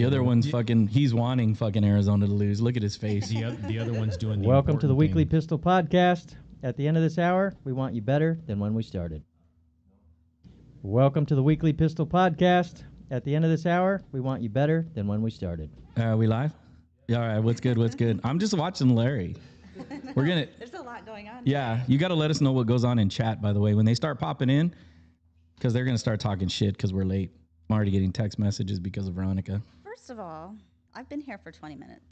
other one's fucking. He's wanting fucking Arizona to lose. Look at his face. The other one's doing the Welcome to the important Weekly thing. Pistol Podcast. At the end of this hour, we want you better than when we started. Welcome to the Weekly Pistol Podcast. At the end of this hour, we want you better than when we started. We live? Yeah, all right. What's good? What's good? I'm just watching Larry. We're gonna. There's a lot going on. Yeah, you got to let us know what goes on in chat. By the way, when they start popping in, because they're gonna start talking shit because we're late. I'm already getting text messages because of Veronica. First of all, I've been here for 20 minutes.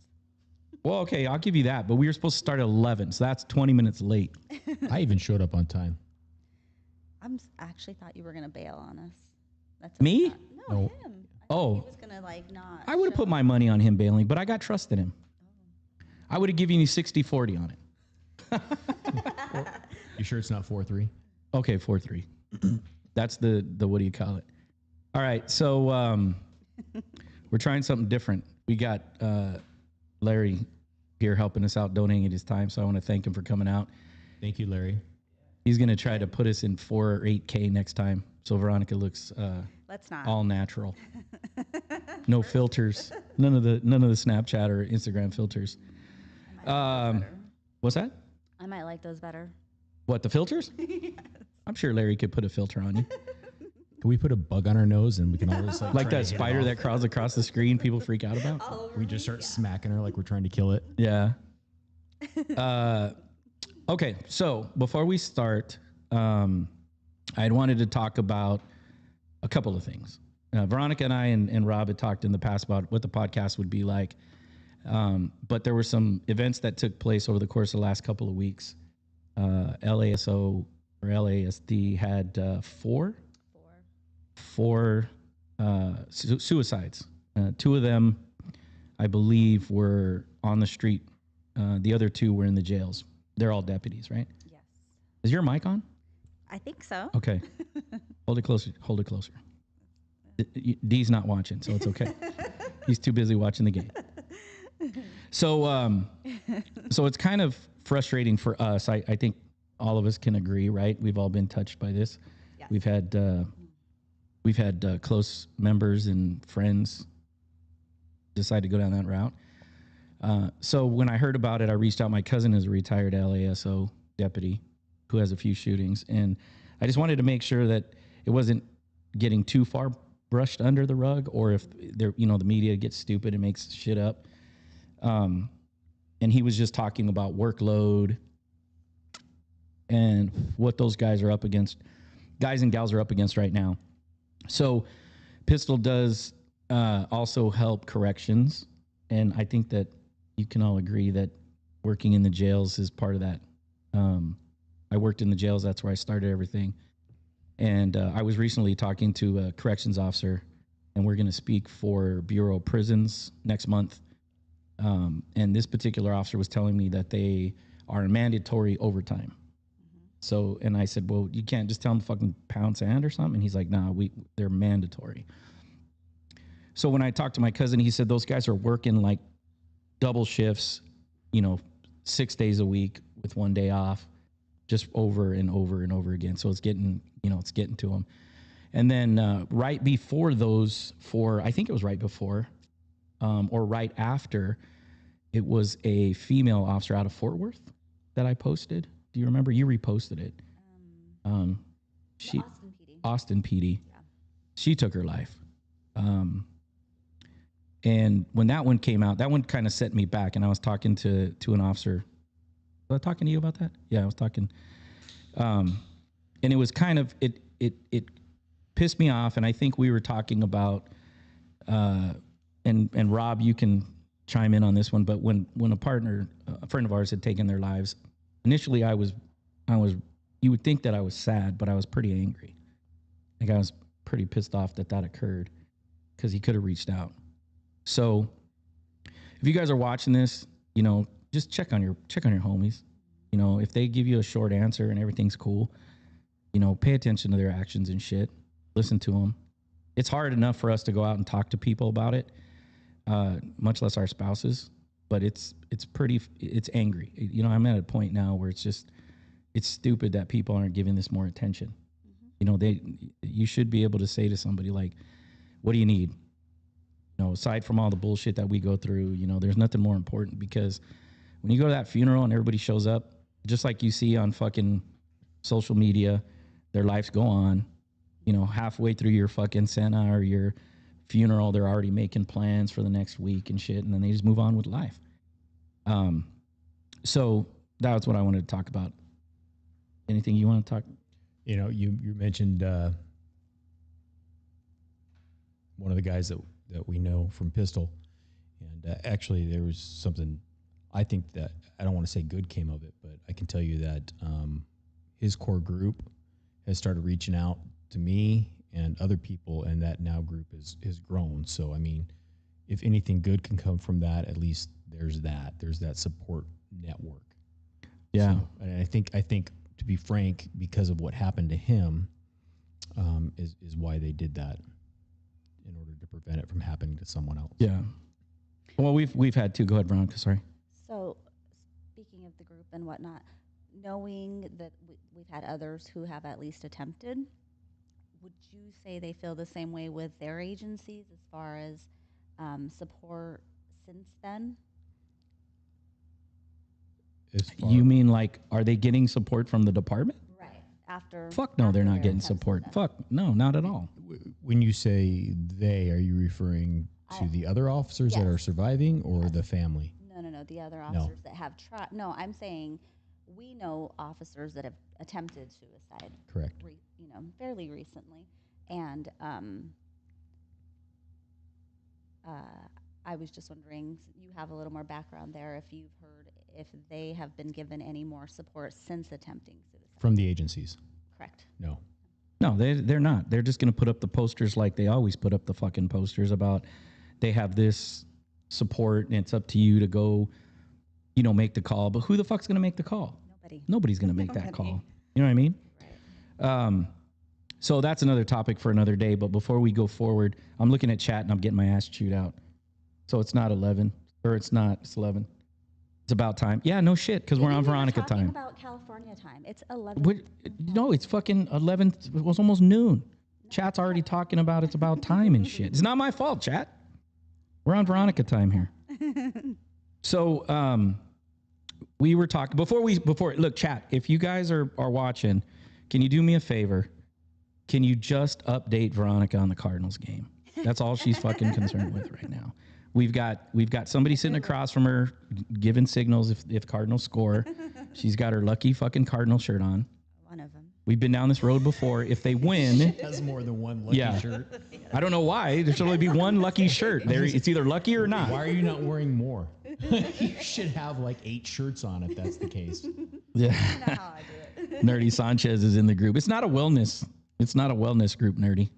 Well, okay, I'll give you that, but we were supposed to start at 11, so that's 20 minutes late. I even showed up on time. Actually thought you were gonna bail on us. That's Me? No, No. him. I thought Oh. he was gonna not. I would have put my money on him bailing, but I got trust in him. I would have given you 60-40 on it. You sure it's not 4-3? Okay, 4-3. That's the what do you call it? All right, so we're trying something different. We got Larry here helping us out, donating his time, so I want to thank him for coming out. Thank you, Larry. He's going to try to put us in 4 or 8K next time, so Veronica looks Let's not. all natural. No filters. None of the Snapchat or Instagram filters. What's that? I might like those better. What, the filters? I'm sure Larry could put a filter on you. Can we put a bug on our nose and we can always Like try to that hit it spider off? that crawls across the screen people freak out about? We just start smacking her like we're trying to kill it. Yeah. Okay, so before we start, I wanted to talk about a couple of things. Veronica and I and Rob had talked in the past about what the podcast would be like. But there were some events that took place over the course of the last couple of weeks. LASO or LASD had four suicides. 2 of them, I believe, were on the street. The other 2 were in the jails. They're all deputies, right? Yes. Is your mic on? I think so. Okay. Hold it closer. Hold it closer. D's not watching, so it's okay. He's too busy watching the game. So, so it's kind of frustrating for us. I think all of us can agree, right? We've all been touched by this. Yes. We've had close members and friends decide to go down that route. So when I heard about it, I reached out. My cousin is a retired LASO deputy who has a few shootings, and I just wanted to make sure that it wasn't getting too far brushed under the rug, or if there, the media gets stupid and makes shit up. And he was just talking about workload and what those guys are up against, guys and gals are up against right now. So Pistol does also help corrections, and I think that you can all agree that working in the jails is part of that. I worked in the jails. That's where I started everything. And I was recently talking to a corrections officer, and we're going to speak for Bureau of Prisons next month. And this particular officer was telling me that they are mandatory overtime. So, and I said, well, you can't just tell them to fucking pound sand or something. And he's like, nah, they're mandatory. So when I talked to my cousin, he said those guys are working like double shifts, 6 days a week with 1 day off, just over and over and over again. So it's getting, it's getting to them. And then right before those 4, I think it was right before or right after, it was a female officer out of Fort Worth that I posted. Do you remember? You reposted it. Austin PD. Yeah. She took her life. And when that one came out, that one kind of set me back. And I was talking to an officer. Was I talking to you about that? Yeah, I was talking. And it was kind of, it pissed me off. And I think we were talking about, and Rob, you can chime in on this one, but when a friend of ours had taken their lives, initially I was, you would think that I was sad, but I was pretty angry. Like I was pretty pissed off that occurred because he could have reached out. So if you guys are watching this, just check on your homies. If they give you a short answer and everything's cool, pay attention to their actions and shit. Listen to them. It's hard enough for us to go out and talk to people about it, much less our spouses. But it's angry. I'm at a point now where it's stupid that people aren't giving this more attention. You should be able to say to somebody like, "What do you need?" aside from all the bullshit that we go through, there's nothing more important, because when you go to that funeral and everybody shows up, just like you see on fucking social media, their lives go on, halfway through your fucking Santa or your funeral, they're already making plans for the next week and shit. And then they just move on with life. So that's what I wanted to talk about. Anything you want to talk? You mentioned one of the guys that we know from Pistol, and actually there was something I think that I don't want to say good came of it, but I can tell you that his core group has started reaching out to me and other people, and that now group is grown. So I mean, if anything good can come from that, at least there's that support network. Yeah, so, and I think to be frank, because of what happened to him, is why they did that, in order to prevent it from happening to someone else. Yeah. Well, we've had two. Go ahead, Veronica. Sorry. So, speaking of the group and whatnot, knowing that we've had others who have at least attempted, would you say they feel the same way with their agencies as far as support since then? You mean like, are they getting support from the department? Right. After. Fuck no, after they're not their getting attempts support. have Fuck no, not at all. When you say they, are you referring to the other officers that are Yes. surviving, or the family? No. The other officers that have tried. No, I'm saying we know officers that have attempted suicide. Correct. Fairly recently, and I was just wondering. You have a little more background there. If you've heard if they have been given any more support since attempting suicide. From the agencies? Correct. No. No, they're not. They're just going to put up the posters like they always put up the fucking posters about they have this support and it's up to you to go, make the call. But who the fuck's going to make the call? Nobody. Nobody's going to make that Nobody. call. You know what I mean? Right. So that's another topic for another day. But before we go forward, I'm looking at chat and I'm getting my ass chewed out. So it's not 11, or it's 11. It's about time. Yeah, no shit, because we're Maybe on we were Veronica talking time. about California time. It's 11. No, it's fucking 11. It was almost noon. Chat's already talking about it's about time and shit. It's not my fault, chat. We're on Veronica time here. So we were talking before. Look, chat. If you guys are watching, can you do me a favor? Can you just update Veronica on the Cardinals game? That's all she's fucking concerned with right now. We've got somebody sitting across from her giving signals if Cardinals score. She's got her lucky fucking Cardinal shirt on. One of them. We've been down this road before. If they win, Has more than one lucky shirt. I don't know why. There should only be one lucky shirt. It's either lucky or not. Why are you not wearing more? You should have like 8 shirts on if that's the case. Yeah. Not how I do it. Nerdy Sanchez is in the group. It's not a wellness group, Nerdy.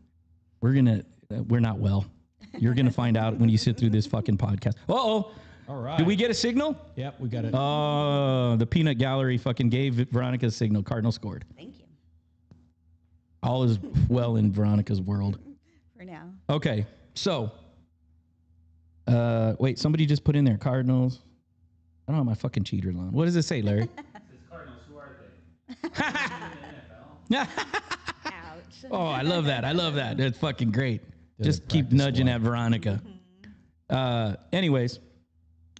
We're not well. You're going to find out when you sit through this fucking podcast. Uh-oh. All right. Did we get a signal? Yep, we got it. Oh, the peanut gallery fucking gave Veronica a signal. Cardinal scored. Thank you. All is well in Veronica's world. For now. Okay, so, wait, somebody just put in there Cardinals. I don't have my fucking cheaters on. What does it say, Larry? It says Cardinals, who are they? Ouch. Oh, I love that. I love that. That's fucking great. They're Just the keep practice nudging squad. at Veronica. Anyways,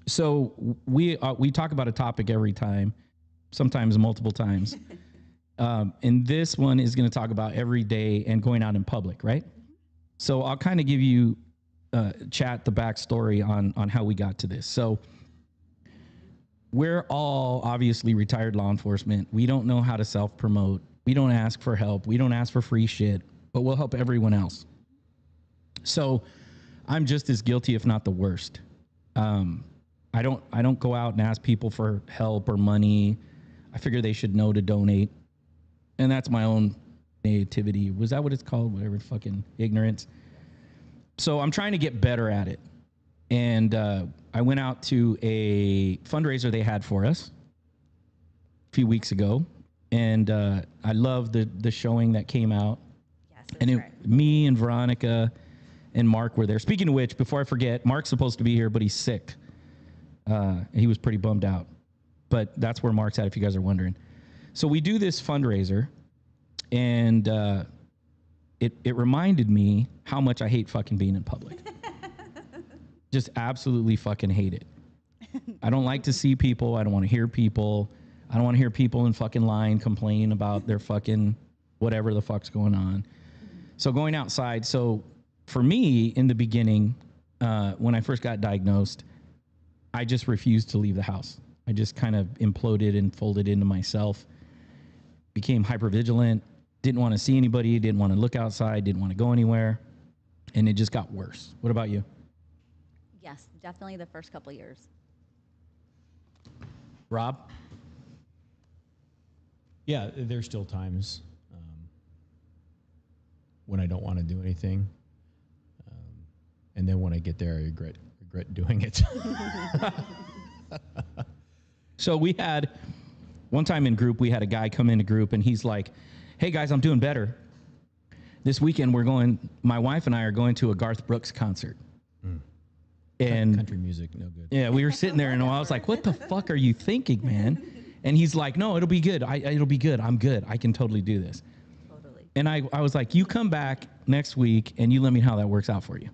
so we talk about a topic every time, sometimes multiple times. And this one is going to talk about every day and going out in public, right? So I'll kind of give you, chat, the backstory on how we got to this. So we're all obviously retired law enforcement. We don't know how to self-promote. We don't ask for help. We don't ask for free shit, but we'll help everyone else. So I'm just as guilty, if not the worst. I don't go out and ask people for help or money. I figure they should know to donate. And that's my own nativity. Was that what it's called? Whatever, fucking ignorance. So I'm trying to get better at it. And I went out to a fundraiser they had for us a few weeks ago. And I love the showing that came out. Yes, that's And right. me and Veronica and Mark were there. Speaking of which, before I forget, Mark's supposed to be here, but he's sick. He was pretty bummed out. But that's where Mark's at, if you guys are wondering. So we do this fundraiser, and it reminded me how much I hate fucking being in public. Just absolutely fucking hate it. I don't like to see people. I don't want to hear people. I don't want to hear people in fucking line complain about their fucking whatever the fuck's going on. So going outside. So for me in the beginning, when I first got diagnosed, I just refused to leave the house. I just kind of imploded and folded into myself, became hypervigilant, didn't want to see anybody, didn't want to look outside, didn't want to go anywhere. And it just got worse. What about you? Yes, definitely the first couple years. Rob? Yeah, there's still times when I don't want to do anything. And then when I get there, I regret doing it. So we had one time in group, we had a guy come into group and he's like, hey guys, I'm doing better. This weekend my wife and I are going to a Garth Brooks concert. And country music, no good. yeah, we were sitting there and I was like, what the fuck are you thinking, man? And he's like, no, it'll be good. It'll be good. I'm good. I can totally do this. Totally. And I was like, you come back next week and you let me know how that works out for you.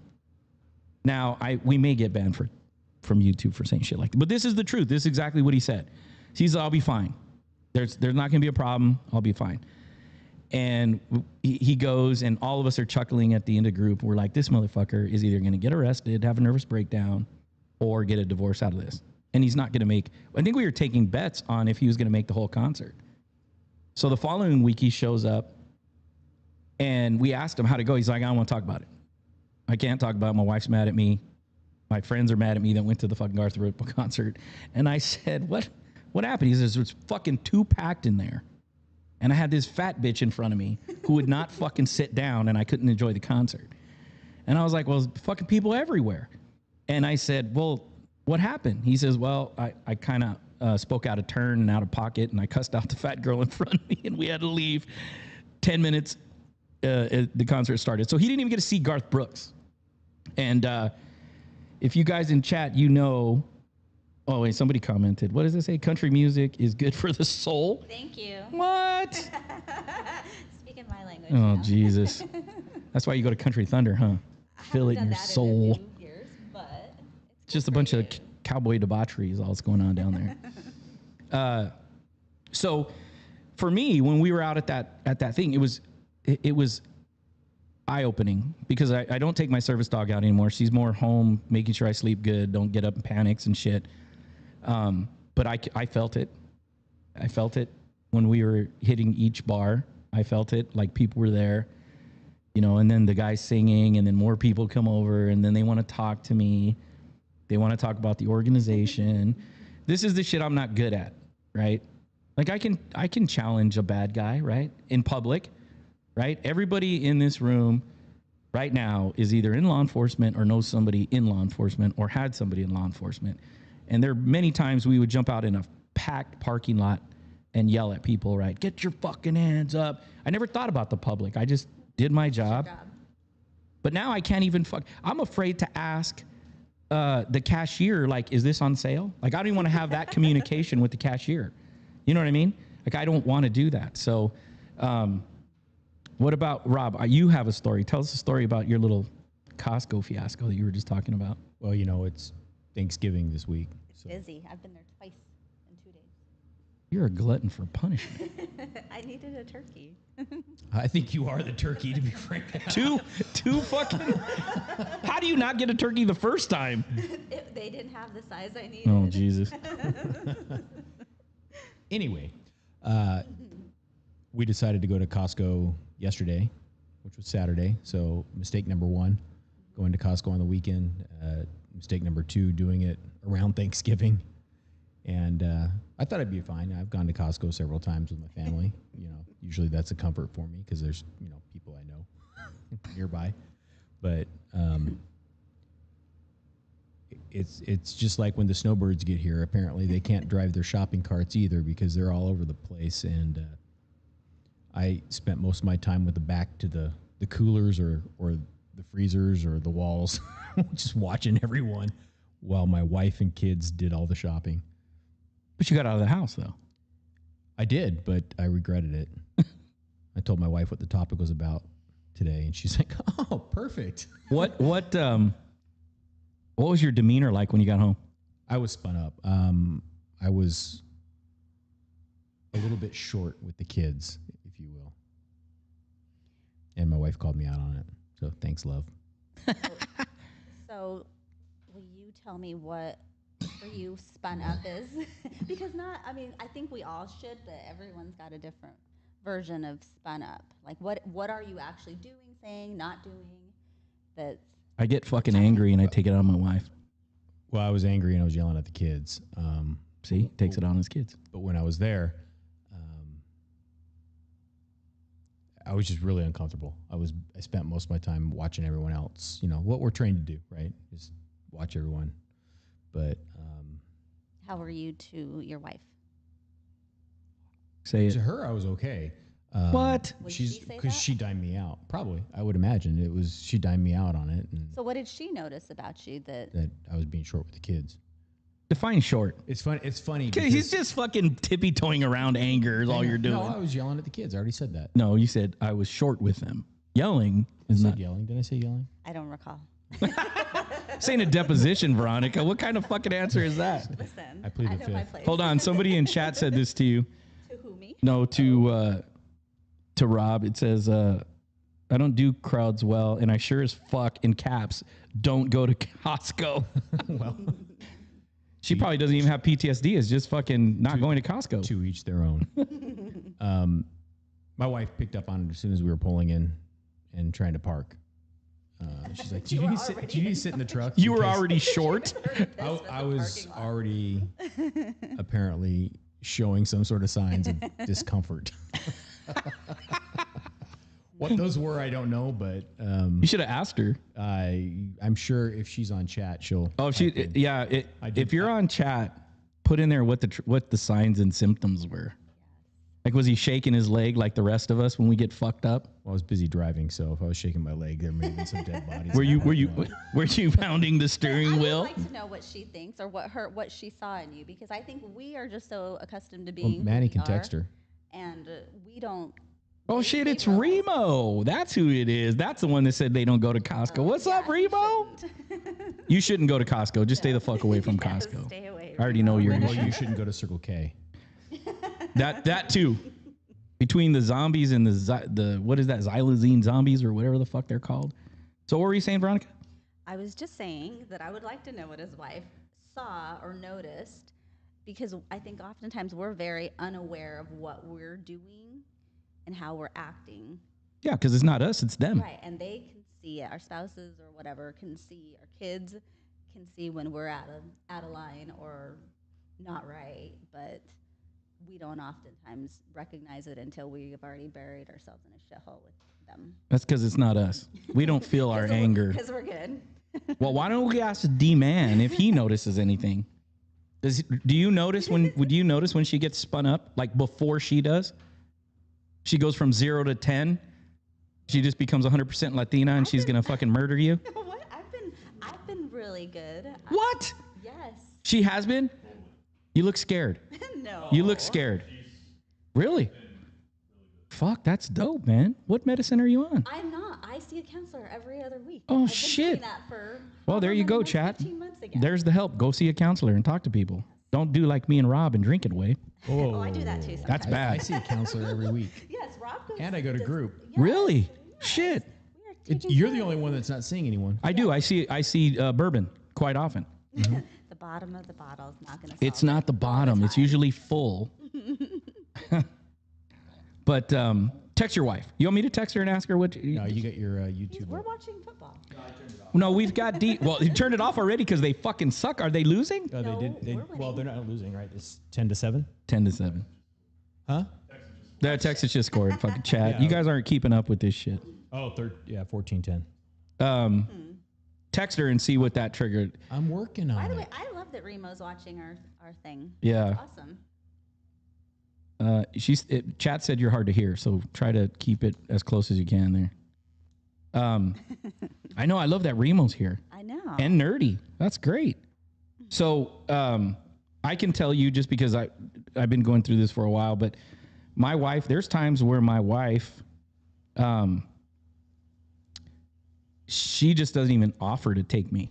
Now, we may get banned from YouTube for saying shit like that, but this is the truth. This is exactly what he said. He said, I'll be fine. There's not going to be a problem. I'll be fine. And he goes, and all of us are chuckling at the end of group. We're like, this motherfucker is either going to get arrested, have a nervous breakdown, or get a divorce out of this. And he's not going to make, I think we were taking bets on if he was going to make the whole concert. So the following week he shows up and we asked him how to go. He's like, I don't want to talk about it. I can't talk about it. My wife's mad at me. My friends are mad at me that went to the fucking Garth Brooks concert. And I said, what happened? He says, it's fucking too packed in there. And I had this fat bitch in front of me who would not fucking sit down and I couldn't enjoy the concert. And I was like, well, there's fucking people everywhere. And I said, well, what happened? He says, well, I kind of spoke out of turn and out of pocket and I cussed out the fat girl in front of me and we had to leave 10 minutes. The concert started. So he didn't even get to see Garth Brooks. And if you guys in chat, you know, oh, wait, somebody commented. What does it say? Country music is good for the soul. Thank you. What? Speaking my language. Oh, now. Jesus. That's why you go to Country Thunder, huh? Feel it in your soul. In a few years, but it's Just a good bunch for of you. cowboy debauchery is all that's going on down there. So for me, when we were out at that thing, it was eye-opening because I don't take my service dog out anymore. She's more home, making sure I sleep good, don't get up in panics and shit. But I felt it. I felt it when we were hitting each bar. I felt it like people were there, you know, and then the guy singing and then more people come over and then they want to talk to me. They want to talk about the organization. This is the shit I'm not good at, right? Like I can challenge a bad guy, right? In public, right? Everybody in this room right now is either in law enforcement or knows somebody in law enforcement or had somebody in law enforcement. And there are many times we would jump out in a packed parking lot and yell at people, right? Get your fucking hands up. I never thought about the public. I just did my job. But now I can't even I'm afraid to ask the cashier, like, is this on sale? Like, I don't even want to have that communication with the cashier. You know what I mean? Like, I don't want to do that. So, what about Rob? You have a story. Tell us a story about your little Costco fiasco that you were just talking about. Well, you know, it's Thanksgiving this week. So Busy. I've been there twice in 2 days. You're a glutton for punishment. I needed a turkey. I think you are the turkey, to be frank. two fucking. How do you not get a turkey the first time? They didn't have the size I needed. Oh, Jesus. Anyway, we decided to go to Costco yesterday, which was Saturday. So mistake number one, going to Costco on the weekend. Mistake number two, doing it around Thanksgiving. And I thought I'd be fine. I've gone to Costco several times with my family. You know, usually that's a comfort for me because there's, you know, people I know nearby. But it's just like when the snowbirds get here. Apparently, they can't drive their shopping carts either because they're all over the place. And I spent most of my time with the back to the coolers or the freezers or the walls, just watching everyone while my wife and kids did all the shopping. But you got out of the house, though. I did, but I regretted it. I told my wife what the topic was about today, and she's like, "Oh, perfect." What What was your demeanor like when you got home? I was spun up. I was a little bit short with the kids, if you will. And my wife called me out on it. So thanks, love. So, will you tell me what for you spun up is? Because I think we all should, but everyone's got a different version of spun up. Like, what are you actually doing, saying, not doing? That's I get fucking angry and I take it out on my wife. Well, I was angry and I was yelling at the kids. See, takes it on his kids. But when I was there, I was just really uncomfortable. I spent most of my time watching everyone else. You know what we're trained to do, right? Just watch everyone. But how were you to your wife? Say to it. her, I was okay. What? Would she She's say because that? she dined me out. Probably, I would imagine it was she dined me out on it, and So, what did she notice about you that? that I was being short with the kids. Define short. It's fun. It's funny. Okay, he's just fucking tippy-toeing around anger is all you're doing. No, I was yelling at the kids. I already said that. No, you said I was short with them. Yelling I is said not. yelling. Did I say yelling? I don't recall. This ain't a deposition, Veronica. What kind of fucking answer is that? Listen, I plead the know my fifth. place. Hold on. Somebody in chat said this to you. To who, me? No, to Rob. It says, I don't do crowds well, and I sure as fuck, in caps, don't go to Costco. Well, She probably doesn't even have PTSD. It's just fucking not going to Costco. to each their own. My wife picked up on it as soon as we were pulling in and trying to park. She's like, "Do you need to sit in the truck?" You were Because already short. I was already apparently showing some sort of signs of discomfort. What those were, I don't know, but You should have asked her. I'm sure if she's on chat, she'll. Oh, if type in. if you're on chat, put in there what the signs and symptoms were. Like, was he shaking his leg like the rest of us when we get fucked up? Well, I was busy driving, so if I was shaking my leg, there may have been some dead bodies. Were you No. were you pounding the I steering would wheel? like to know what she thinks or what she saw in you, because I think we are just so accustomed to Well, being. Manny who we can are, text her. and we don't. Oh they shit, it's roles. Remo. That's who it is. That's the one that said they don't go to Costco. What's up, Yeah, you Remo? shouldn't. You shouldn't go to Costco. Just stay the fuck away from Yes, Costco. stay away. I already know your Well, issue. you shouldn't go to Circle K. That too. Between the zombies and the what is that, xylazine zombies or whatever the fuck they're called. So what were you saying, Veronica? I was just saying that I would like to know what his wife saw or noticed, because I think oftentimes we're very unaware of what we're doing and how we're acting. Yeah, because it's not us, it's them. Right, and they can see it. Our spouses or whatever can see. Our kids can see when we're out of line or not right, but we don't oftentimes recognize it until we have already buried ourselves in a shithole with them. That's because it's not us. We don't feel our anger. Because we're good. Well, why don't we ask D-Man if he notices anything? Do you notice when she gets spun up, like before she does? She goes from 0 to 10. She just becomes 100% Latina and she's gonna fucking murder you. What? I've been really good. What? Yes. She has been? You look scared. No. You look scared. Really? Fuck, that's dope, man. What medicine are you on? I'm not. I see a counselor every other week. Oh, I've been shit. doing that for Well, there however you many go, months, chat. 15 months again. There's the help. Go see a counselor and talk to people. Don't do like me and Rob and drink it away. Oh, I do that too. Sometimes. That's bad. I see a counselor every week. Yes, Rob goes. And I go to does- group. yes, Really? yes. Shit. We are taking You're the care only of one that's not seeing anyone. I do. I see bourbon quite often. it. The bottom of the bottle is not going to. It's not the bottom. It's usually full. But text your wife. You want me to text her and ask her what? No, you got your YouTube. We're watching football. No, we've got Well, you turned it off already because they fucking suck. Are they losing? Oh, No, they did. we're Well, winning. they're not losing, right? It's 10-7. 10-7. Huh? That Texas just scored. Fucking chat. Yeah. You guys aren't keeping up with this shit. Oh, 14-10. Text her and see what that triggered. I'm working on By the it. way, I love that Remo's watching our thing. Yeah. Awesome. Chat said you're hard to hear, so try to keep it as close as you can there. I know. I love that Remo's here. I know. And nerdy. That's great. So I can tell you, just because I've been going through this for a while, but my wife, there's times where my wife, she just doesn't even offer to take me.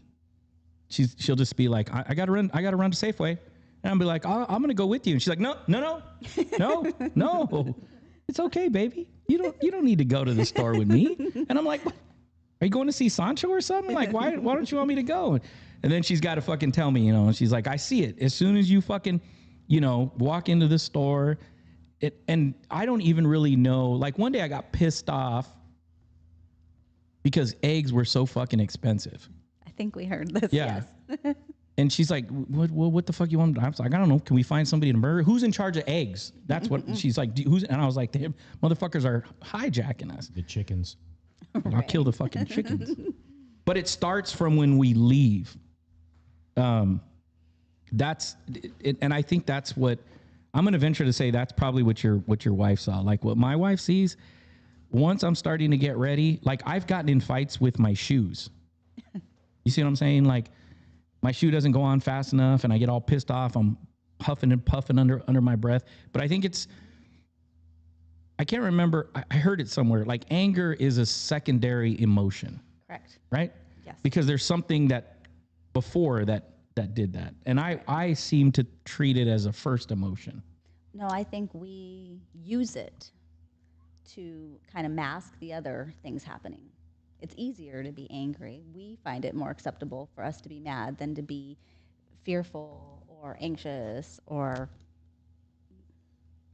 she'll just be like, I gotta run to Safeway. And I'll be like, I'm going to go with you. And she's like, no. It's okay, baby. You don't need to go to the store with me. And I'm like, what? Are you going to see Sancho or something? Like, why don't you want me to go? And then she's got to fucking tell me, and she's like, I see it. As soon as you fucking, walk into the store, and I don't even really know. Like, one day I got pissed off because eggs were so fucking expensive. I think we heard this. Yeah. Yes. And she's like, what the fuck you want? I was like, I don't know. Can we find somebody to murder? Who's in charge of eggs? That's what she's like. Who's? And I was like, the motherfuckers are hijacking us. The chickens. I'll kill the fucking chickens. But it starts from when we leave. That's it, and I think that's what I'm going to venture to say. That's probably what your wife saw. Like what my wife sees. Once I'm starting to get ready, like I've gotten in fights with my shoes. You see what I'm saying? Like my shoe doesn't go on fast enough, and I get all pissed off. I'm huffing and puffing under my breath. But I think I can't remember. I heard it somewhere. Like anger is a secondary emotion. Correct. Right? Yes. Because there's something that before that did that. And I seem to treat it as a first emotion. No, I think we use it to kind of mask the other things happening. It's easier to be angry. We find it more acceptable for us to be mad than to be fearful or anxious or.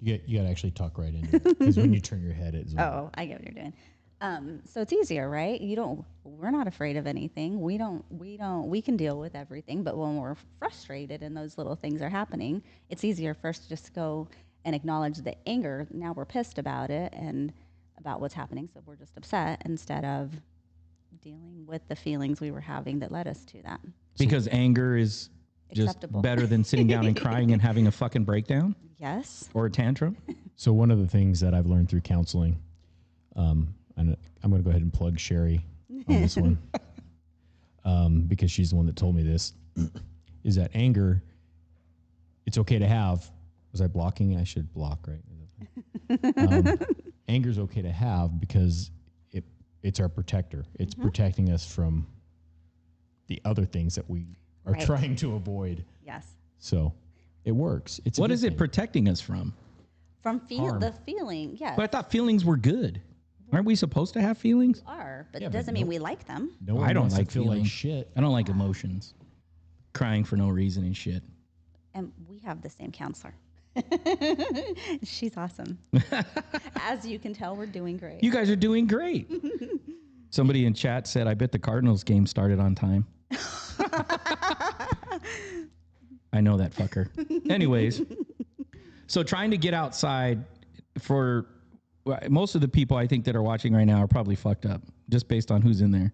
You got to actually talk right into it, because when you turn your head, it's. Oh, I get what you're doing. So it's easier, right? We're not afraid of anything. We can deal with everything, but when we're frustrated and those little things are happening, it's easier for us to just go and acknowledge the anger. Now we're pissed about it and about what's happening, so we're just upset instead of dealing with the feelings we were having that led us to that. Because anger is just Acceptable. better than sitting down and crying and having a fucking breakdown Yes. or a tantrum. So one of the things that I've learned through counseling, and I'm going to go ahead and plug Sherry on this one, because she's the one that told me this, is that anger, it's okay to have. Was I blocking? I should block, right? Anger is okay to have because it's our protector. It's protecting us from the other things that we are Right. trying to avoid. Yes. So it works. It's a What good is it thing. protecting us from? From Harm. the feeling, yes. But I thought feelings were good. Aren't we supposed to have feelings? But Yeah, it but doesn't mean no- we like them. No one I don't wants like to feel like feelings. shit. I don't like emotions. Crying for no reason and shit. And we have the same counselor. She's awesome. As you can tell, we're doing great. You guys are doing great. Somebody in chat said, I bet the Cardinals game started on time. I know that fucker. Anyways, so trying to get outside for most of the people I think that are watching right now are probably fucked up just based on who's in there.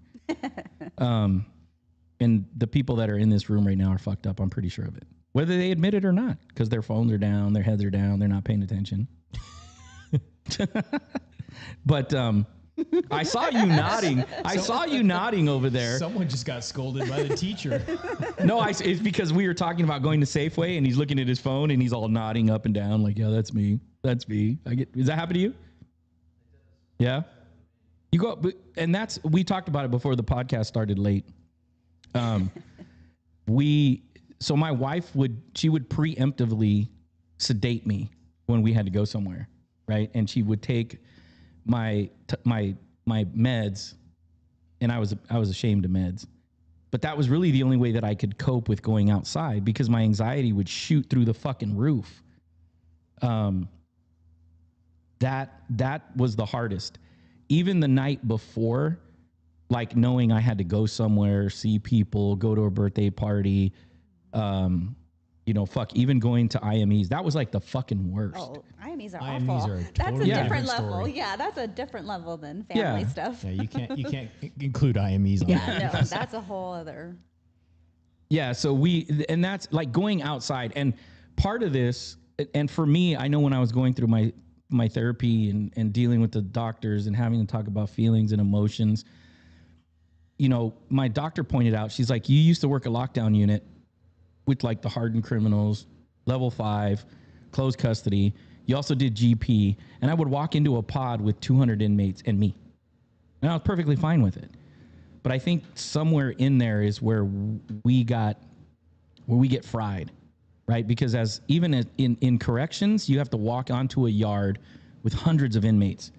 And the people that are in this room right now are fucked up. I'm pretty sure of it, whether they admit it or not, because their phones are down, their heads are down, they're not paying attention. But I saw you nodding. I saw you nodding over there. Someone just got scolded by the teacher. No, it's because we were talking about going to Safeway, and he's looking at his phone, and he's all nodding up and down, like, "Yeah, that's me. That's me." Does that happen to you? Yeah. You go, and we talked about it before the podcast started late. So my wife would preemptively sedate me when we had to go somewhere, right? And she would take my meds, and I was ashamed of meds, but that was really the only way that I could cope with going outside, because my anxiety would shoot through the fucking roof. That was the hardest. Even the night before, like knowing I had to go somewhere, see people, go to a birthday party, even going to IMEs, that was like the fucking worst. Oh, IMEs are IMEs awful. are a That's a totally different different level. story. Yeah, that's a different level than family Yeah. stuff. Yeah, you can't include IMEs on Yeah, that. no, that's a whole other. Yeah, so and that's like going outside. And part of this, and for me, I know when I was going through my therapy and dealing with the doctors and having to talk about feelings and emotions, my doctor pointed out, she's like, you used to work a lockdown unit with like the hardened criminals, level 5, closed custody. You also did GP. And I would walk into a pod with 200 inmates and me. And I was perfectly fine with it. But I think somewhere in there is where we get fried, right? Because as even in corrections, you have to walk onto a yard with hundreds of inmates.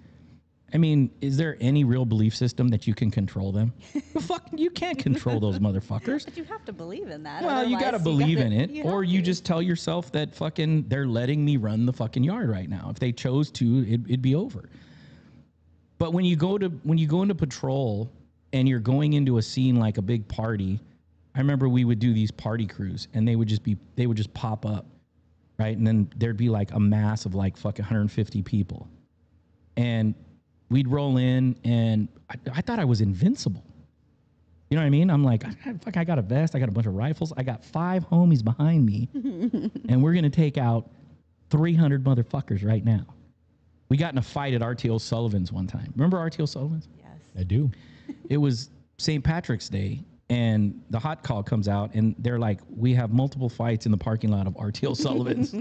I mean, is there any real belief system that you can control them? The fuck, you can't control those motherfuckers. But you have to believe in that. Well, you got to otherwise believe in it, have or you to. just tell yourself that fucking they're letting me run the fucking yard right now. If they chose to, it'd be over. But when you go into patrol and you're going into a scene like a big party, I remember we would do these party crews, and they would just pop up, right? And then there'd be like a mass of like fucking 150 people, and we'd roll in, and I thought I was invincible. You know what I mean? I'm like, I got a vest, I got a bunch of rifles, I got 5 homies behind me, and we're gonna take out 300 motherfuckers right now. We got in a fight at RTO Sullivan's one time. Remember RTO Sullivan's? Yes. I do. It was St. Patrick's Day, and the hot call comes out, and they're like, we have multiple fights in the parking lot of RTO Sullivan's.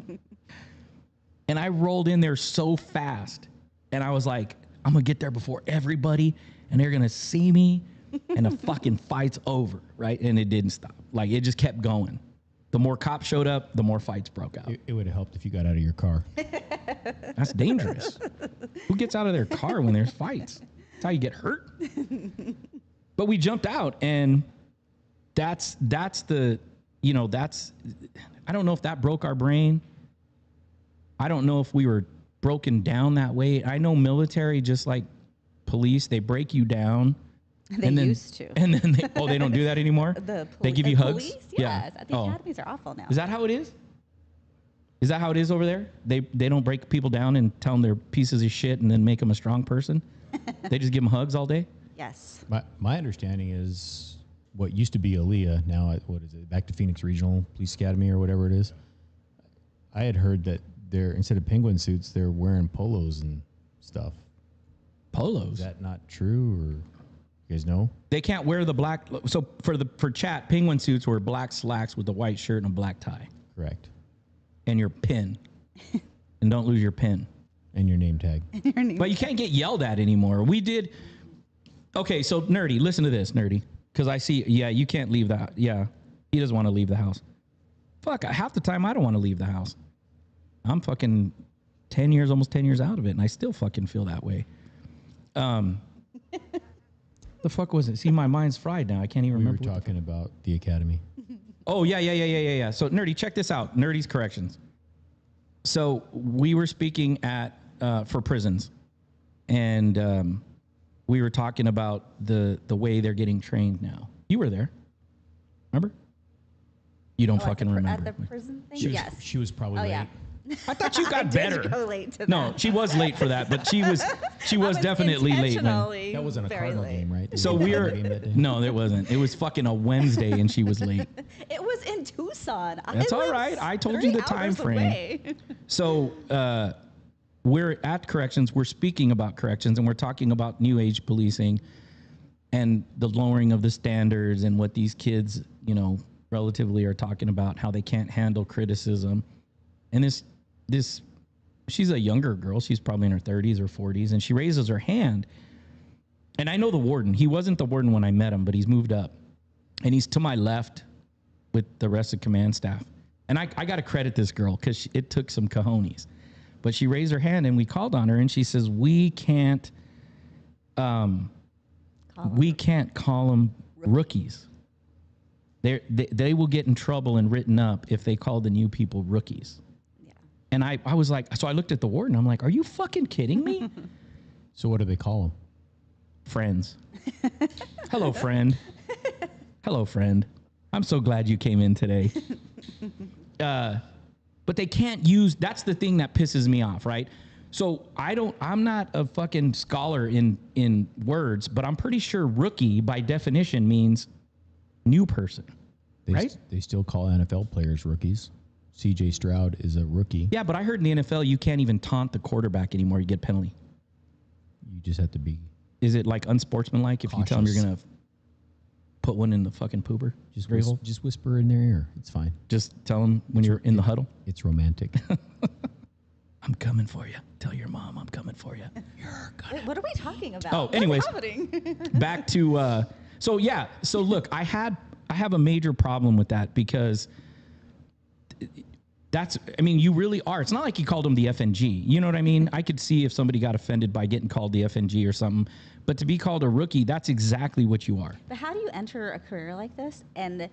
And I rolled in there so fast, and I was like, I'm gonna get there before everybody, and they're gonna see me, and the fucking fight's over, right? And it didn't stop. Like, it just kept going. The more cops showed up, the more fights broke out. It would have helped if you got out of your car. That's dangerous. Who gets out of their car when there's fights? That's how you get hurt. But we jumped out, and that's the, you know, that's, I don't know if that broke our brain. I don't know if we were broken down that way. I know military, just like police, they break you down. They and then, used to. And then they don't do that anymore? They give you hugs? Police? Yes. The academies are awful now. Is that how it is? Is that how it is over there? They don't break people down and tell them they're pieces of shit and then make them a strong person? They just give them hugs all day? Yes. My understanding is what used to be Aaliyah, now what is it, back to Phoenix Regional Police Academy or whatever it is. I had heard that they're, instead of penguin suits, they're wearing polos and stuff. Polos? Is that not true, or you guys know? They can't wear the black. So for chat, penguin suits were black slacks with a white shirt and a black tie. Correct. And your pin. And don't lose your pin. And your name tag. But you can't get yelled at anymore. We did. Okay, so Nerdy, listen to this, Nerdy. Because I see, yeah, you can't leave the house. Yeah, he doesn't want to leave the house. Fuck, half the time I don't want to leave the house. I'm fucking 10 years, almost 10 years out of it, and I still fucking feel that way. The fuck was it? See, my mind's fried now. I can't even remember. We were talking about the academy. Oh, yeah. So, Nerdy, check this out. Nerdy's corrections. So, we were speaking at for prisons, and we were talking about the way they're getting trained now. You were there. Remember? You don't fucking remember. At the prison thing? Yes. She was probably late. Yeah. I thought you got better. Did go late to No, that. she was late for that, but she was definitely late. Man. intentionally That wasn't a very Cardinal late. game, right? So Was it a we're Cardinal game that day? no, there wasn't. It was fucking a Wednesday, and she was late. It was in Tucson. That's all right. I told you the time frame. So we're at corrections. We're speaking about corrections, and we're talking about new age policing and the lowering of the standards and what these kids, you know, relatively are talking about, how they can't handle criticism. And this she's a younger girl. She's probably in her 30s or 40s, and she raises her hand. And I know the warden. He wasn't the warden when I met him, but he's moved up. And he's to my left with the rest of command staff. And I got to credit this girl because it took some cojones. But she raised her hand, and we called on her, and she says, we can't call them rookies. They will get in trouble and written up if they call the new people rookies. Yeah. And I was like, so I looked at the warden. I'm like, are you fucking kidding me? So what do they call them? Friends. Hello, friend. Hello, friend. I'm so glad you came in today. But they can't use, that's the thing that pisses me off, right? So I'm not a fucking scholar in words, but I'm pretty sure rookie by definition means new person, right? They still call NFL players rookies. CJ Stroud is a rookie. Yeah, but I heard in the NFL you can't even taunt the quarterback anymore. You get penalty. You just have to be. Is it like unsportsmanlike if you tell them you're going to put one in the fucking pooper? Just whisper in their ear. It's fine. Just tell them when you're in the huddle. It's romantic. I'm coming for you. Tell your mom I'm coming for you. Wait, what are we talking about? Oh, anyways. What's happening? Back to So yeah. So look, I have a major problem with that because you really are. It's not like you called him the FNG. You know what I mean? I could see if somebody got offended by getting called the FNG or something, but to be called a rookie, that's exactly what you are. But how do you enter a career like this and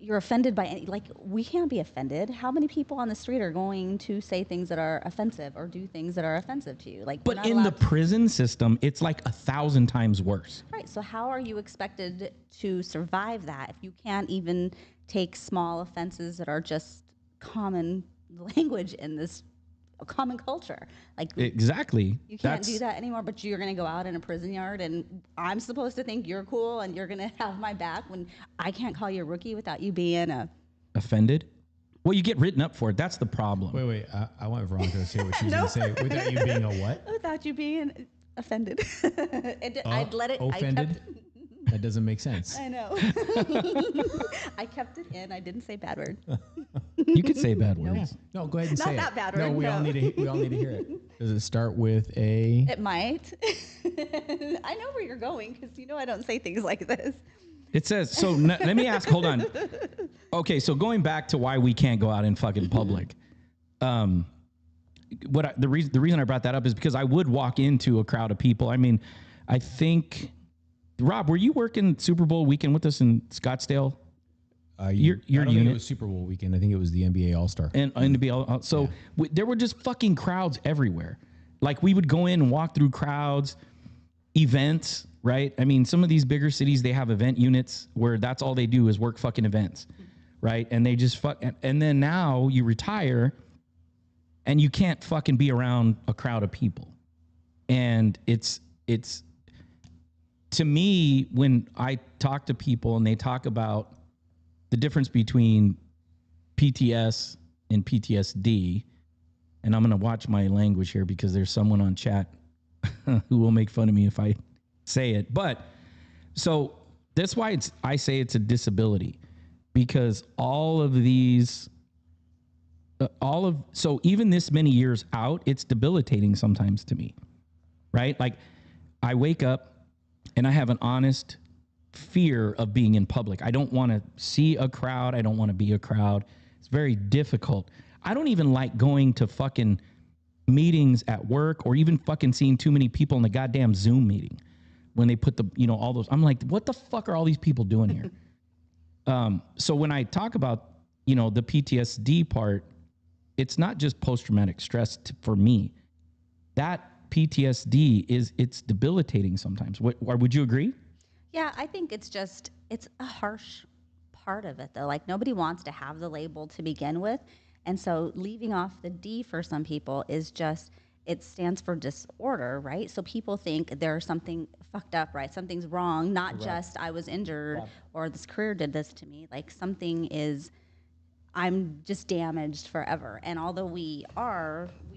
you're offended by any, like, we can't be offended. How many people on the street are going to say things that are offensive or do things that are offensive to you? Like, we're But not in the allowed to- prison system, it's like 1,000 times worse. right. So how are you expected to survive that if you can't even take small offenses that are just common language in this common culture? Like, Exactly. you can't do that anymore, but you're going to go out in a prison yard and I'm supposed to think you're cool and you're going to have my back when I can't call you a rookie without you being a... Offended? Well, you get written up for it. That's the problem. Wait. I want Veronica to say what she's going to say without you being a what? Without you being offended. I'd let it... Offended? That doesn't make sense. I know. I kept it in. I didn't say bad word. You could say bad words. No, go ahead and Not say that it. bad No, word, we all no. need to hear it. Does it start with a? It might. I know where you're going because you know I don't say things like this. It says, so let me ask, hold on. Okay, so going back to why we can't go out in fucking public. The reason I brought that up is because I would walk into a crowd of people. I mean, I think, Rob, were you working Super Bowl weekend with us in Scottsdale? Your I don't think unit? it was Super Bowl weekend. I think it was the NBA All-Star. And to be all, so there were just fucking crowds everywhere. Like we would go in and walk through crowds, events, right? I mean, some of these bigger cities, they have event units where that's all they do is work fucking events, right? And they just and then now you retire and you can't fucking be around a crowd of people. And it's to me, when I talk to people and they talk about the difference between PTS and PTSD, and I'm going to watch my language here because there's someone on chat who will make fun of me if I say it. But so that's why I say it's a disability, because all of these, so even this many years out, it's debilitating sometimes to me, right? Like I wake up and I have an honest fear of being in public. I don't want to see a crowd. I don't want to be a crowd. It's very difficult. I don't even like going to fucking meetings at work or even fucking seeing too many people in the goddamn Zoom meeting when they put the, all those, I'm like, what the fuck are all these people doing here? So when I talk about, the PTSD part, it's not just post-traumatic stress for me. That PTSD it's debilitating sometimes. Would you agree? Yeah, I think it's a harsh part of it, though. Like, nobody wants to have the label to begin with. And so leaving off the D for some people is just, it stands for disorder, right? So people think there's something fucked up, right? Something's wrong, not just I was injured or this career did this to me. Like, I'm just damaged forever. And although we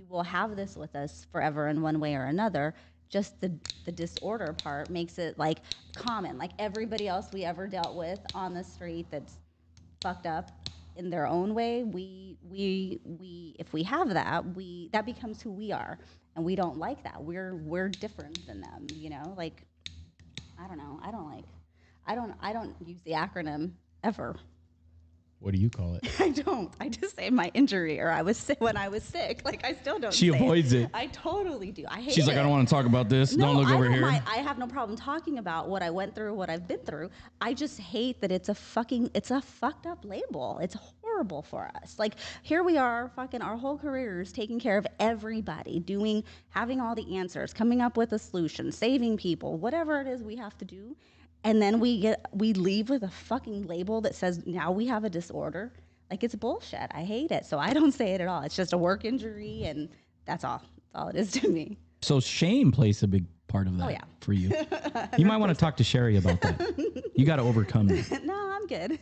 will have this with us forever in one way or another, just the disorder part makes it like common. Like everybody else we ever dealt with on the street that's fucked up in their own way, we if we have that, that becomes who we are, and we don't like that. We're different than them, Like, I don't know. I don't use the acronym ever. What do you call it? I don't. I just say my injury or I was sick when I was sick. Like, I still don't. She say avoids it. I totally do. I hate it. She's like, I don't want to talk about this. No, don't look over here. I have no problem talking about what I went through, what I've been through. I just hate that it's a fucked up label. It's horrible for us. Like, here we are, fucking our whole careers taking care of everybody, having all the answers, coming up with a solution, saving people, whatever it is we have to do. And then we leave with a fucking label that says now we have a disorder. Like, it's bullshit. I hate it. So I don't say it at all. It's just a work injury, and that's all. That's all it is to me. So shame plays a big part of that for you. You might want to talk to Sherry about that. You got to overcome that. No, I'm good.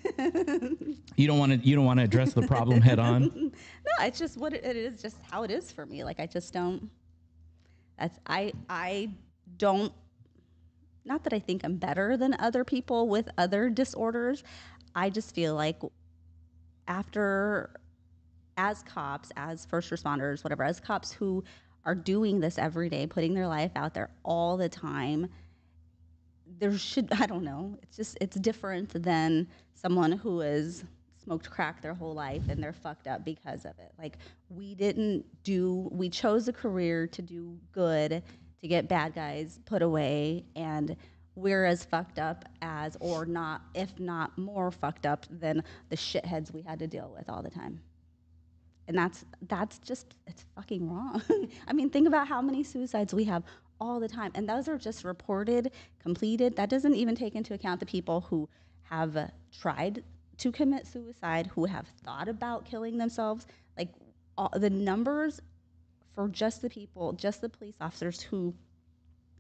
You don't want to address the problem head on. No, it's just what it is, just how it is for me. Like, I just don't. I don't. Not that I think I'm better than other people with other disorders. I just feel like as cops, as first responders, whatever, as cops who are doing this every day, putting their life out there all the time, there should, I don't know, it's different than someone who has smoked crack their whole life and they're fucked up because of it. Like, we chose a career to do good, to get bad guys put away, and we're as fucked up as, or not, if not more fucked up than the shitheads we had to deal with all the time. And that's just, it's fucking wrong. I mean, think about how many suicides we have all the time, and those are just reported, completed. That doesn't even take into account the people who have tried to commit suicide, who have thought about killing themselves. Like, the numbers for just the people, just the police officers who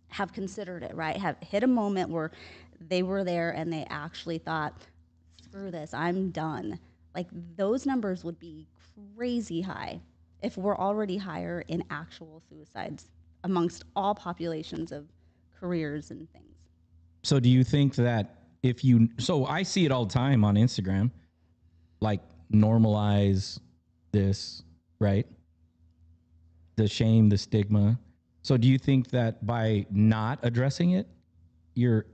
have considered it, right, have hit a moment where they were there and they actually thought, screw this, I'm done. Like, those numbers would be crazy high if we're already higher in actual suicides amongst all populations of careers and things. So do you think that so I see it all the time on Instagram, like, normalize this, right? The shame, the stigma. So do you think that by not addressing it, you're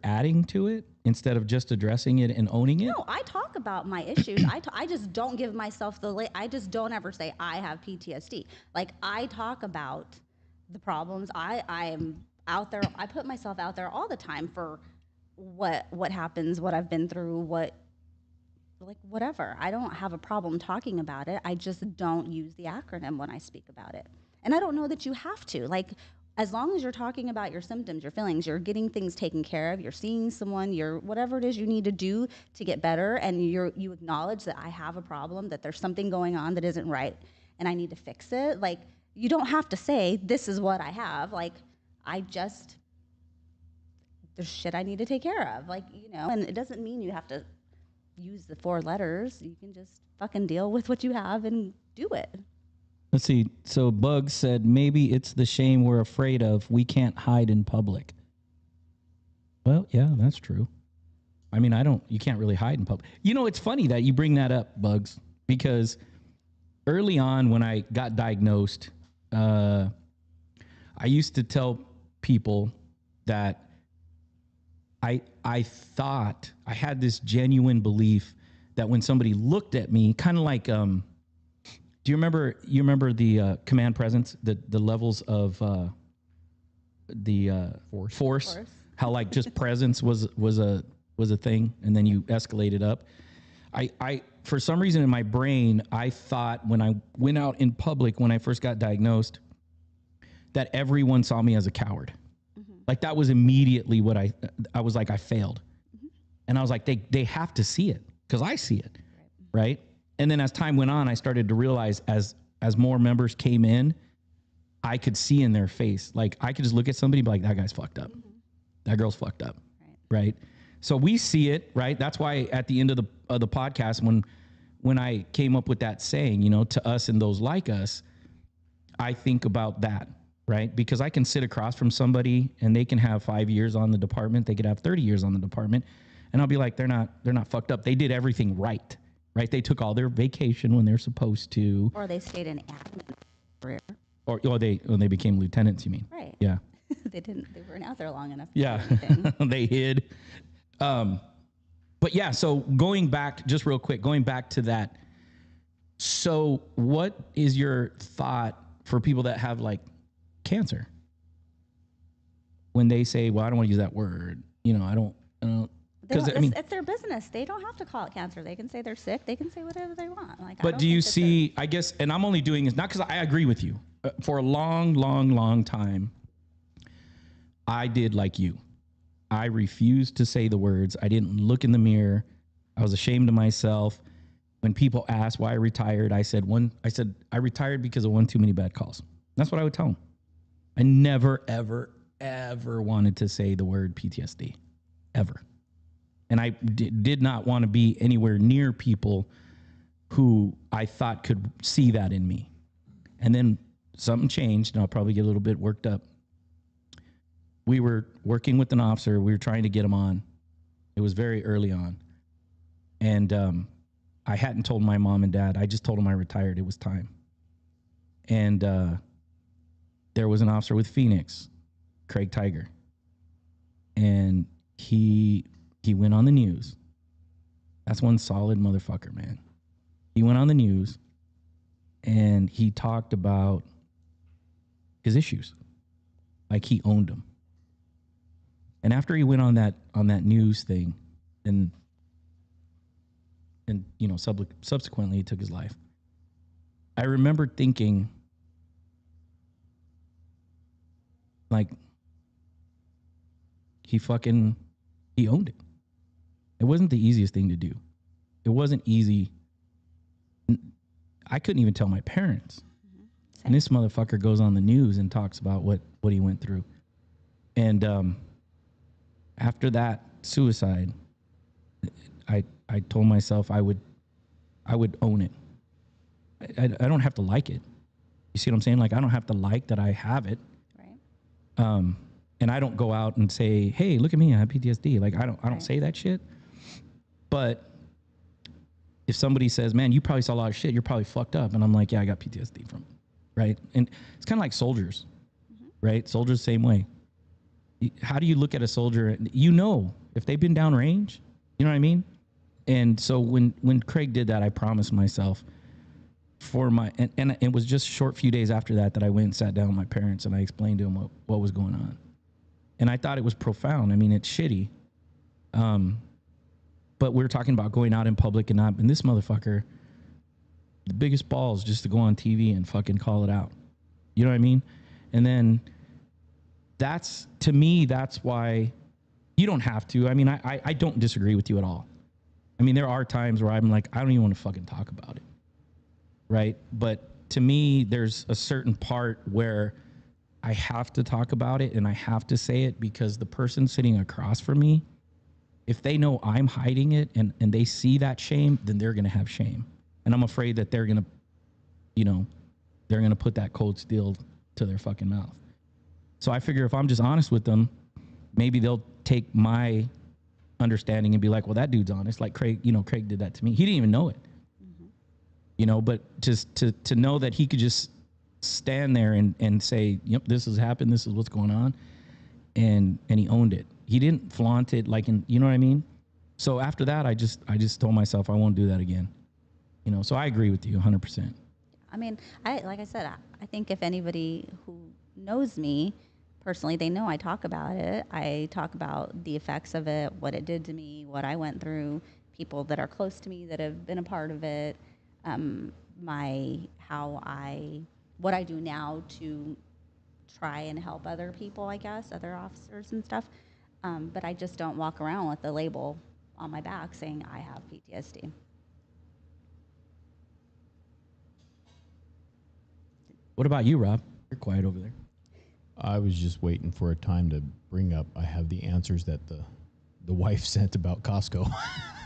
adding to it instead of just addressing it and owning it? No, I talk about my issues. I just don't give myself I just don't ever say I have PTSD. Like, I talk about the problems. I am out there. I put myself out there all the time for what happens, what I've been through, whatever. I don't have a problem talking about it. I just don't use the acronym when I speak about it. And I don't know that you have to. Like, as long as you're talking about your symptoms, your feelings, you're getting things taken care of, you're seeing someone, you're whatever it is you need to do to get better, and you acknowledge that I have a problem, that there's something going on that isn't right, and I need to fix it. Like, you don't have to say, this is what I have. Like, there's shit I need to take care of. Like, and it doesn't mean you have to use the 4 letters. You can just fucking deal with what you have and do it. Let's see. So Bugs said, maybe it's the shame we're afraid of. We can't hide in public. Well, yeah, that's true. I mean, you can't really hide in public. It's funny that you bring that up, Bugs, because early on when I got diagnosed, I used to tell people that I thought, I had this genuine belief that when somebody looked at me, kind of like, do you remember the command presence, the levels of the force? How, like, just presence was a thing, and then you escalated up. I for some reason in my brain, I thought when I went out in public when I first got diagnosed that everyone saw me as a coward. Mm-hmm. Like, that was immediately what I was like, I failed. Mm-hmm. And I was like, they have to see it because I see it, right? And then as time went on, I started to realize as more members came in, I could see in their face. Like, I could just look at somebody and be like, that guy's fucked up. Mm-hmm. That girl's fucked up. Right? So we see it, right? That's why at the end of the podcast, when I came up with that saying, to us and those like us, I think about that, right? Because I can sit across from somebody and they can have 5 years on the department. They could have 30 years on the department. And I'll be like, they're not fucked up. They did everything right? They took all their vacation when they're supposed to. Or they stayed in admin career. Or they became lieutenants, you mean? Right. Yeah. They weren't out there long enough. Yeah. They hid. But yeah, so going back to that. So what is your thought for people that have, like, cancer? When they say, well, I don't want to use that word, I don't. Because it's their business. They don't have to call it cancer. They can say they're sick. They can say whatever they want. Like, but do you see? I guess, and I'm only doing this not because I agree with you. For a long, long, long time, I did like you. I refused to say the words. I didn't look in the mirror. I was ashamed of myself. When people asked why I retired, I said I retired because of one too many bad calls. That's what I would tell them. I never, ever, ever wanted to say the word PTSD, ever. And I did not want to be anywhere near people who I thought could see that in me. And then something changed, and I'll probably get a little bit worked up. We were working with an officer. We were trying to get him on. It was very early on. And I hadn't told my mom and dad. I just told them I retired. It was time. And there was an officer with Phoenix, Craig Tiger. and he went on the news. That's one solid motherfucker, man. He went on the news and he talked about his issues. Like he owned them. And after he went on that news thing and you know, subsequently he took his life. I remember thinking, like, he owned it. It wasn't the easiest thing to do. It wasn't easy. I couldn't even tell my parents. And this motherfucker goes on the news and talks about what he went through. And after that suicide, I told myself I would own it. I don't have to like it. You see what I'm saying? Like, I don't have to like that I have it. Right. And I don't go out and say, "Hey, look at me, I have PTSD." Like, I don't say that shit. But if somebody says, "Man, you probably saw a lot of shit. You're probably fucked up," and I'm like, "Yeah, I got PTSD from it," right? And it's kind of like soldiers, right? Soldiers, same way. How do you look at a soldier? You know, if they've been downrange, you know what I mean? And so when Craig did that, I promised myself and it was just a short few days after that I went and sat down with my parents and I explained to them what was going on. And I thought it was profound. I mean, it's shitty. But we were talking about going out in public and this motherfucker, the biggest balls just to go on TV and fucking call it out. You know what I mean? And then to me, that's why you don't have to. I mean, I don't disagree with you at all. I mean, there are times where I'm like, I don't even want to fucking talk about it. Right? But to me, there's a certain part where I have to talk about it and I have to say it because the person sitting across from me, if they know I'm hiding it and they see that shame, then they're going to have shame. And I'm afraid that they're going to put that cold steel to their fucking mouth. So I figure if I'm just honest with them, maybe they'll take my understanding and be like, well, that dude's honest. Like Craig did that to me. He didn't even know it. You know, but just to know that he could just stand there and say, yep, this has happened. This is what's going on. And he owned it. He didn't flaunt it you know what I mean? So after that, I just told myself I won't do that again. You know, so I agree with you 100%. I mean, like I said, I think if anybody who knows me personally, they know I talk about it. I talk about the effects of it, what it did to me, what I went through, people that are close to me that have been a part of it. What I do now to try and help other people, I guess, other officers and stuff. But I just don't walk around with the label on my back saying I have PTSD. What about you, Rob? You're quiet over there. I was just waiting for a time to bring up. I have the answers that the wife sent about Costco.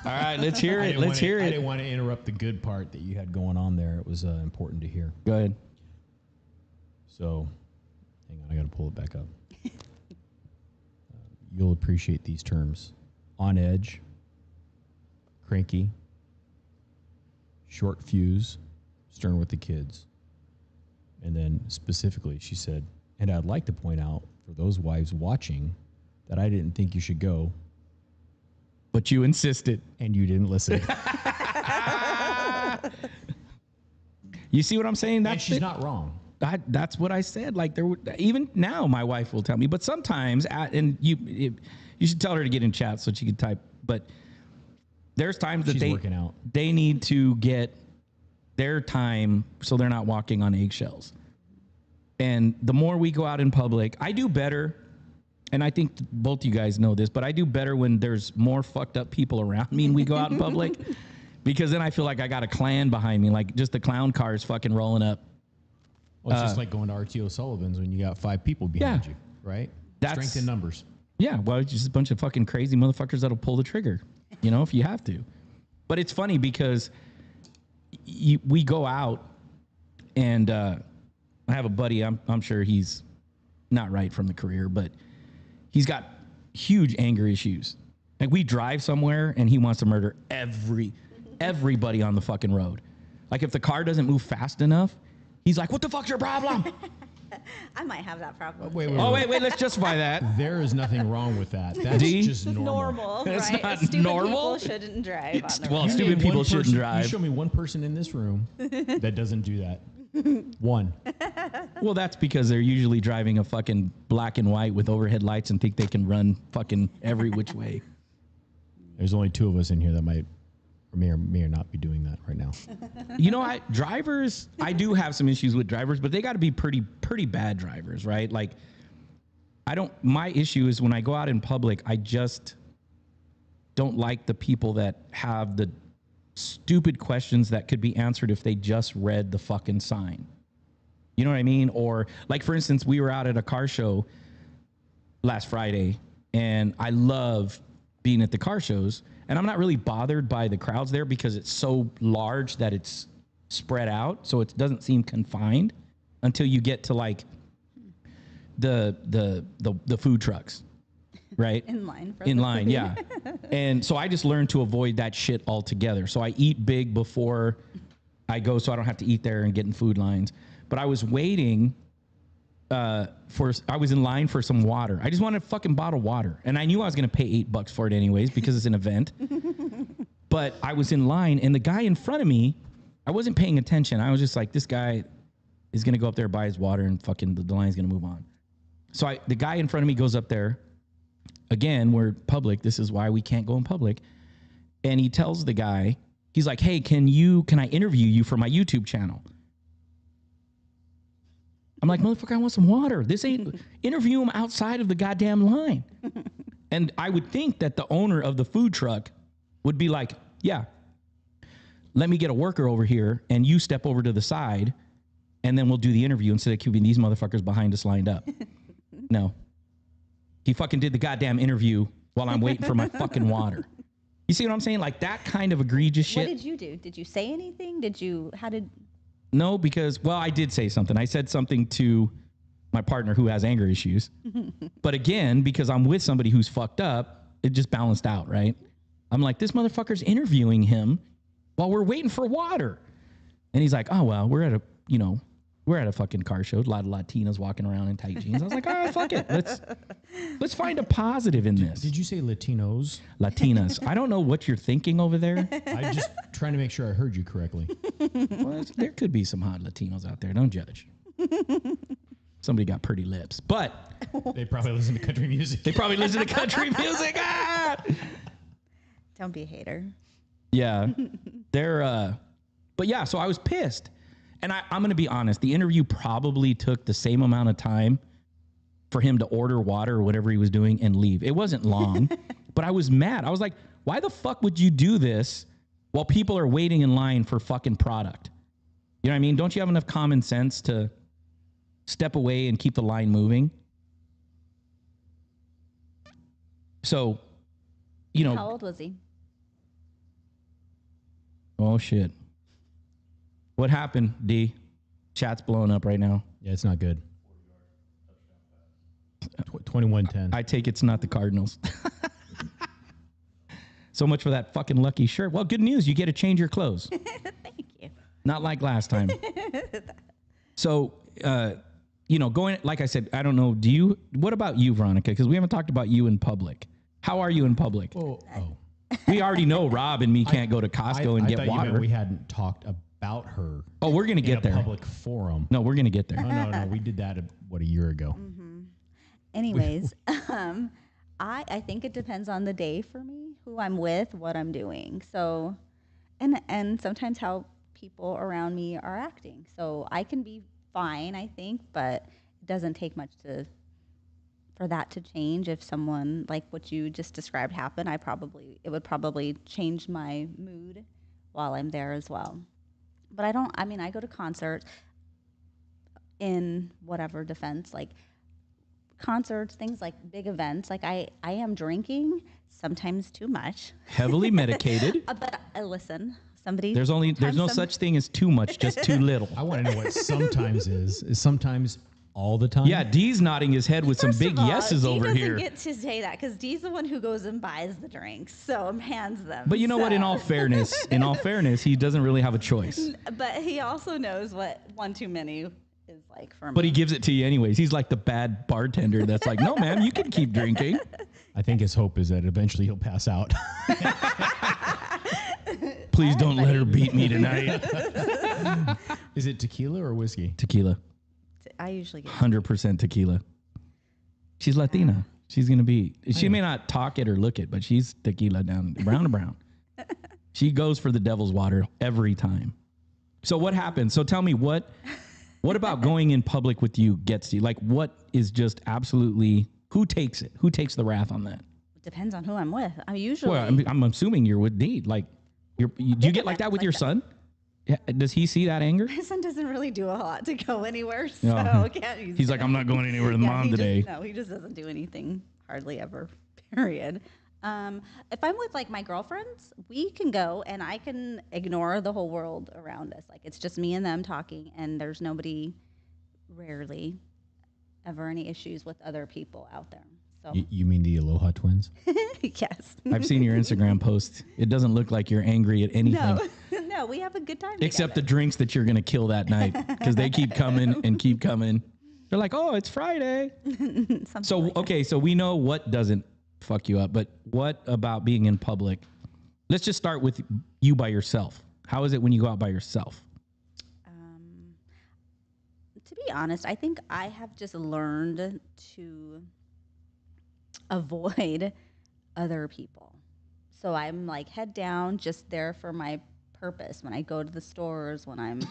All right, let's hear it. Let's hear I it. didn't want to interrupt the good part that you had going on there. It was important to hear. Go ahead. So, hang on, I got to pull it back up. You'll appreciate these terms: on edge, cranky, short fuse, stern with the kids. And then specifically, she said, and I'd like to point out for those wives watching that I didn't think you should go, But you insisted. and you didn't listen. You see what I'm saying? And she's not wrong. That's what I said. Like even now, my wife will tell me. But sometimes, and you should tell her to get in chat so she can type. But there's times that She's working out. They need to get their time so they're not walking on eggshells. And the more we go out in public, I do better. And I think both you guys know this, but I do better when there's more fucked up people around me and we go out in public, because then I feel like I got a clan behind me, like just the clown cars fucking rolling up. Well, it's just like going to RT O'Sullivan's when you got 5 people behind you, right? Strength in numbers. Yeah, well, it's just a bunch of fucking crazy motherfuckers that'll pull the trigger, you know, if you have to. But it's funny because we go out and I have a buddy, I'm sure he's not right from the career, but he's got huge anger issues. Like we drive somewhere and he wants to murder everybody on the fucking road. Like if the car doesn't move fast enough, he's like, what the fuck's your problem? I might have that problem. Wait, too. wait, Oh, wait, let's justify that. There is nothing wrong with that. That's D? just normal. Normal, That's right? not Stupid normal. people shouldn't drive on the Well, road. stupid Name people one shouldn't person- drive. You show me one person in this room that doesn't do that. One. Well, that's because they're usually driving a fucking black and white with overhead lights and think they can run fucking every which way. There's only 2 of us in here that might or may or not be doing that right now. You know, I do have some issues with drivers, but they got to be pretty bad drivers, right? Like, my issue is when I go out in public, I just don't like the people that have the stupid questions that could be answered if they just read the fucking sign. You know what I mean? Or like, for instance, we were out at a car show last Friday, and I love being at the car shows, and I'm not really bothered by the crowds there because it's so large that it's spread out, so it doesn't seem confined until you get to like the food trucks, right? In line. For In the line, food. yeah. And so I just learned to avoid that shit altogether. So I eat big before I go, so I don't have to eat there and get in food lines. But I was waiting I was in line for some water. I just wanted a fucking bottle of water. And I knew I was going to pay $8 for it anyways because it's an event. But I was in line, and the guy in front of me, I wasn't paying attention. I was just like, this guy is going to go up there, buy his water, and fucking the line's going to move on. So the guy in front of me goes up there. Again, we're public. This is why we can't go in public. And he tells the guy, he's like, hey, can I interview you for my YouTube channel? I'm like, motherfucker, I want some water. This ain't, interview him outside of the goddamn line. And I would think that the owner of the food truck would be like, yeah, let me get a worker over here and you step over to the side and then we'll do the interview instead of keeping these motherfuckers behind us lined up. No. He fucking did the goddamn interview while I'm waiting for my fucking water. You see what I'm saying? Like that kind of egregious shit. What did you do? Did you say anything? No, because, well, I did say something. I said something to my partner who has anger issues. But again, because I'm with somebody who's fucked up, it just balanced out, right? I'm like, this motherfucker's interviewing him while we're waiting for water. And he's like, oh, well, we're at a fucking car show. A lot of Latinas walking around in tight jeans. I was like, all right, fuck it. Let's find a positive in this. Did you say Latinos? Latinas. I don't know what you're thinking over there. I'm just trying to make sure I heard you correctly. Well, there could be some hot Latinos out there. Don't judge. Somebody got pretty lips, but They probably listen to country music. they probably listen to country music. Ah! Don't be a hater. Yeah, but yeah. So I was pissed, and I'm going to be honest. The interview probably took the same amount of time for him to order water or whatever he was doing and leave. It wasn't long, but I was mad. I was like, why the fuck would you do this while people are waiting in line for fucking product? You know what I mean? Don't you have enough common sense to step away and keep the line moving? So, you know. How old was he? Oh, shit. What happened, D? Chat's blowing up right now. Yeah, it's not good. 21-10. I take it's not the Cardinals. So much for that fucking lucky shirt. Well, good news. You get to change your clothes. Thank you. Not like last time. So, going, like I said, I don't know. What about you, Veronica? Because we haven't talked about you in public. How are you in public? Oh. We already know Rob and me can't go to Costco and I get thought you water. meant we hadn't talked about her Oh, we're going to in get a there. public forum. No, we're going to get there. Oh, no. We did that, a year ago. Anyways, I think it depends on the day for me, who I'm with, what I'm doing. So, and sometimes how people around me are acting. So I can be fine, I think, but it doesn't take much for that to change. If someone like what you just described happened, it would probably change my mood while I'm there as well. But I go to concerts in whatever defense, like concerts, things like big events. Like I am drinking, sometimes too much. Heavily medicated. But listen, There's no such thing as too much, just too little. I want to know what sometimes is. Is sometimes all the time? Yeah, D's nodding his head with some First big of all, yeses Dee over doesn't here. get to say that because Dee's the one who goes and buys the drinks, so hands them. But you know what? In all fairness, he doesn't really have a choice. But he also knows what one too many is like for me. But he gives it to you anyways. He's like the bad bartender that's like, no, ma'am, you can keep drinking. I think his hope is that eventually he'll pass out. Please don't let her beat me tonight. Is it tequila or whiskey? Tequila. I usually get 100% tequila. She's Latina. She's going to be, she may not talk it or look it, but she's tequila down, brown to brown. She goes for the devil's water every time. So what happens? So tell me what about going in public with you gets you? Like what is just absolutely, who takes it? Who takes the wrath on that? depends on who I'm with. I usually Well, I'm assuming you're with Dee. Like, do you get like that with your son? Yeah, does he see that anger? my son doesn't really do a lot to go anywhere, so Yeah. can't use He's like, I'm not going anywhere with mom he today. No, he just doesn't do anything hardly ever. Period. If I'm with like my girlfriends, we can go and I can ignore the whole world around us. Like it's just me and them talking, and there's nobody, rarely, ever any issues with other people out there. So You mean the Aloha twins? yes. I've seen your Instagram post. It doesn't look like you're angry at anything. No, we have a good time. Except the together. drinks that you're going to kill that night because they keep coming and keep coming. They're like, oh, it's Friday. Something So, like that. okay, so we know what doesn't fuck you up, but what about being in public? Let's just start with you by yourself. How is it when you go out by yourself? To be honest, I think I have just learned to avoid other people. So I'm like head down, just there for my purpose. When I go to the stores, when I'm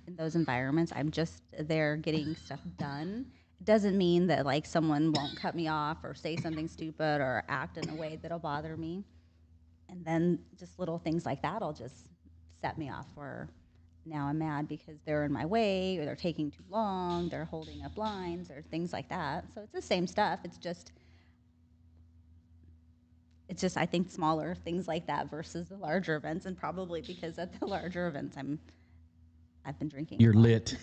in those environments, I'm just there getting stuff done. It doesn't mean that like someone won't cut me off or say something stupid or act in a way that'll bother me. And then just little things like that'll just set me off where now I'm mad because they're in my way or they're taking too long, they're holding up lines or things like that. So it's the same stuff. It's just I think smaller things like that versus the larger events, and probably because at the larger events I've been drinking. You're lit.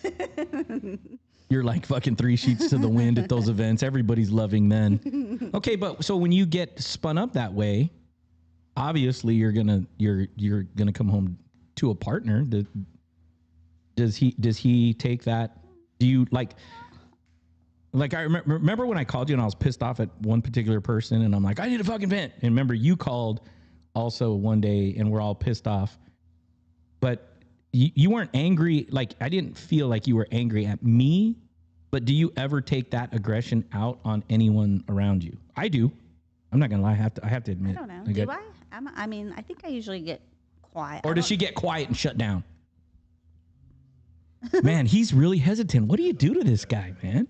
You're like fucking 3 sheets to the wind at those events. Everybody's loving then. Okay, but so when you get spun up that way, obviously you're gonna come home to a partner. Does he take that? Do you like I remember when I called you and I was pissed off at one particular person and I'm like, I need a fucking vent. And remember you called also one day and we're all pissed off, but you weren't angry. Like I didn't feel like you were angry at me, but do you ever take that aggression out on anyone around you? I do. I'm not gonna lie. I have to admit. I don't know. Do I? I mean, I think I usually get quiet. Or does she get quiet and shut down? Man, he's really hesitant. What do you do to this guy, man?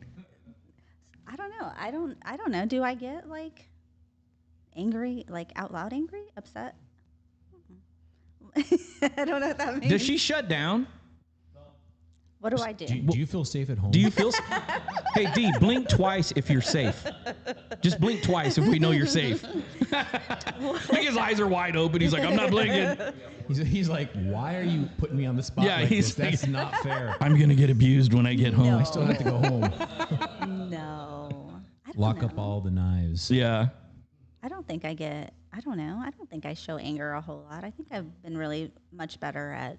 I don't know. I don't know. Do I get like angry, like out loud angry, upset? I don't know what that means. Does she shut down? What do I do? Do you feel safe at home? Do you feel? Hey, D, blink twice if you're safe. Just blink twice if we know you're safe. Like his eyes are wide open. He's like, I'm not blinking. He's like, why are you putting me on the spot? Yeah, like he's this? That's not fair. I'm gonna get abused when I get home. No. I still have to go home. No. I don't Lock know. up all the knives. Yeah. I don't think I get. I don't know. I don't think I show anger a whole lot. I think I've been really much better at.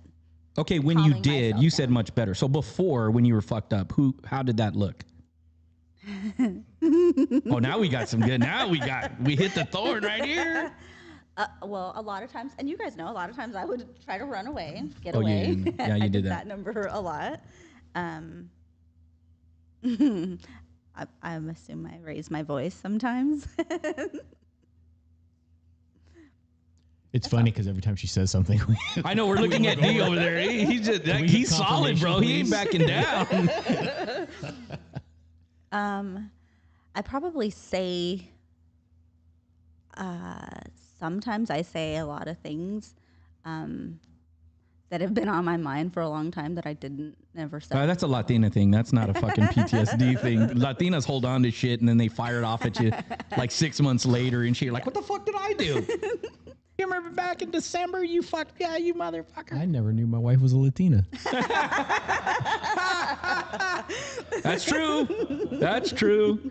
Okay, when you Calming did, myself you said down. much better. So before, when you were fucked up, how did that look? Oh, now we got some good. Now we hit the thorn right here. Well, a lot of times, and you guys know, a lot of times I would try to run away, get Oh, yeah, away. yeah, you I did that. that number a lot. I assume I raise my voice sometimes. It's funny because every time she says something, I know we're looking at D over there. He's just we he's get solid, bro. He ain't backing down. I probably say, sometimes I say a lot of things that have been on my mind for a long time that I never said. That's a Latina thing. That's not a fucking PTSD thing. Latinas hold on to shit and then they fire it off at you like 6 months later and you're like, what the fuck did I do? You remember back in December, you motherfucker. I never knew my wife was a Latina. That's true. That's true.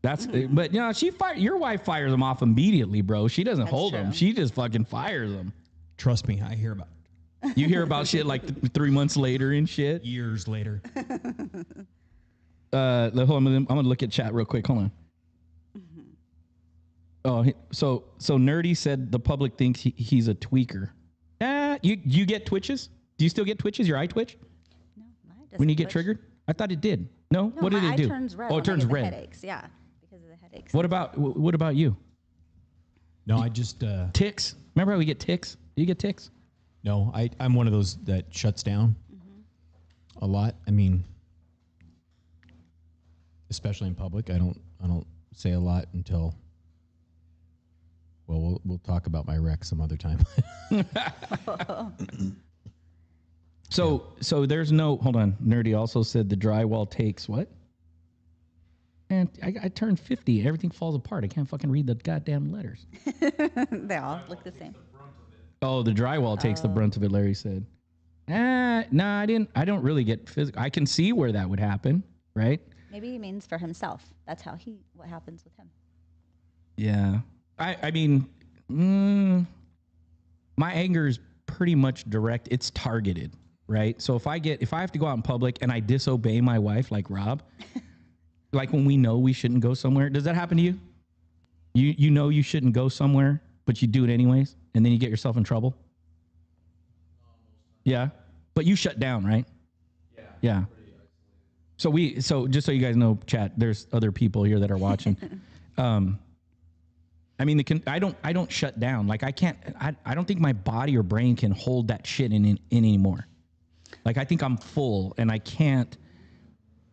But you know, your wife fires them off immediately, bro. She doesn't hold them. true. She just fucking fires them. Trust me, I hear about You hear about shit like 3 months later and shit. Years later. Hold on, I'm gonna look at chat real quick. Hold on. Oh, so Nerdy said the public thinks he's a tweaker. You get twitches? Do you still get twitches? Your eye twitch No, mine when doesn't you get twitch. triggered? I thought it did. No, No, what did my it eye do? turns red Oh, it when I turns get the red. Headaches, yeah, because of the headaches. What about you? No, I just Ticks? Remember how we get ticks? Do you get ticks? no. I'm one of those that shuts down a lot. I mean, especially in public, I don't say a lot until. Well, we'll talk about my wreck some other time. So there's no, hold on. Nerdy also said the drywall takes what? And I turned 50. Everything falls apart. I can't fucking read the goddamn letters. They all look the same. Oh, the drywall takes the brunt of it, Larry said. No, I don't really get physical. I can see where that would happen, right? Maybe he means for himself. That's what happens with him. Yeah. I mean, my anger is pretty much direct. It's targeted, right? So if I have to go out in public and I disobey my wife like Rob, like when we know we shouldn't go somewhere, does that happen to you? You know you shouldn't go somewhere, but you do it anyways, and then you get yourself in trouble? Yeah. But you shut down, right? Yeah. So just so you guys know, chat, there's other people here that are watching. I mean, I don't shut down. Like I don't think my body or brain can hold that shit in anymore. Like I think I'm full and I can't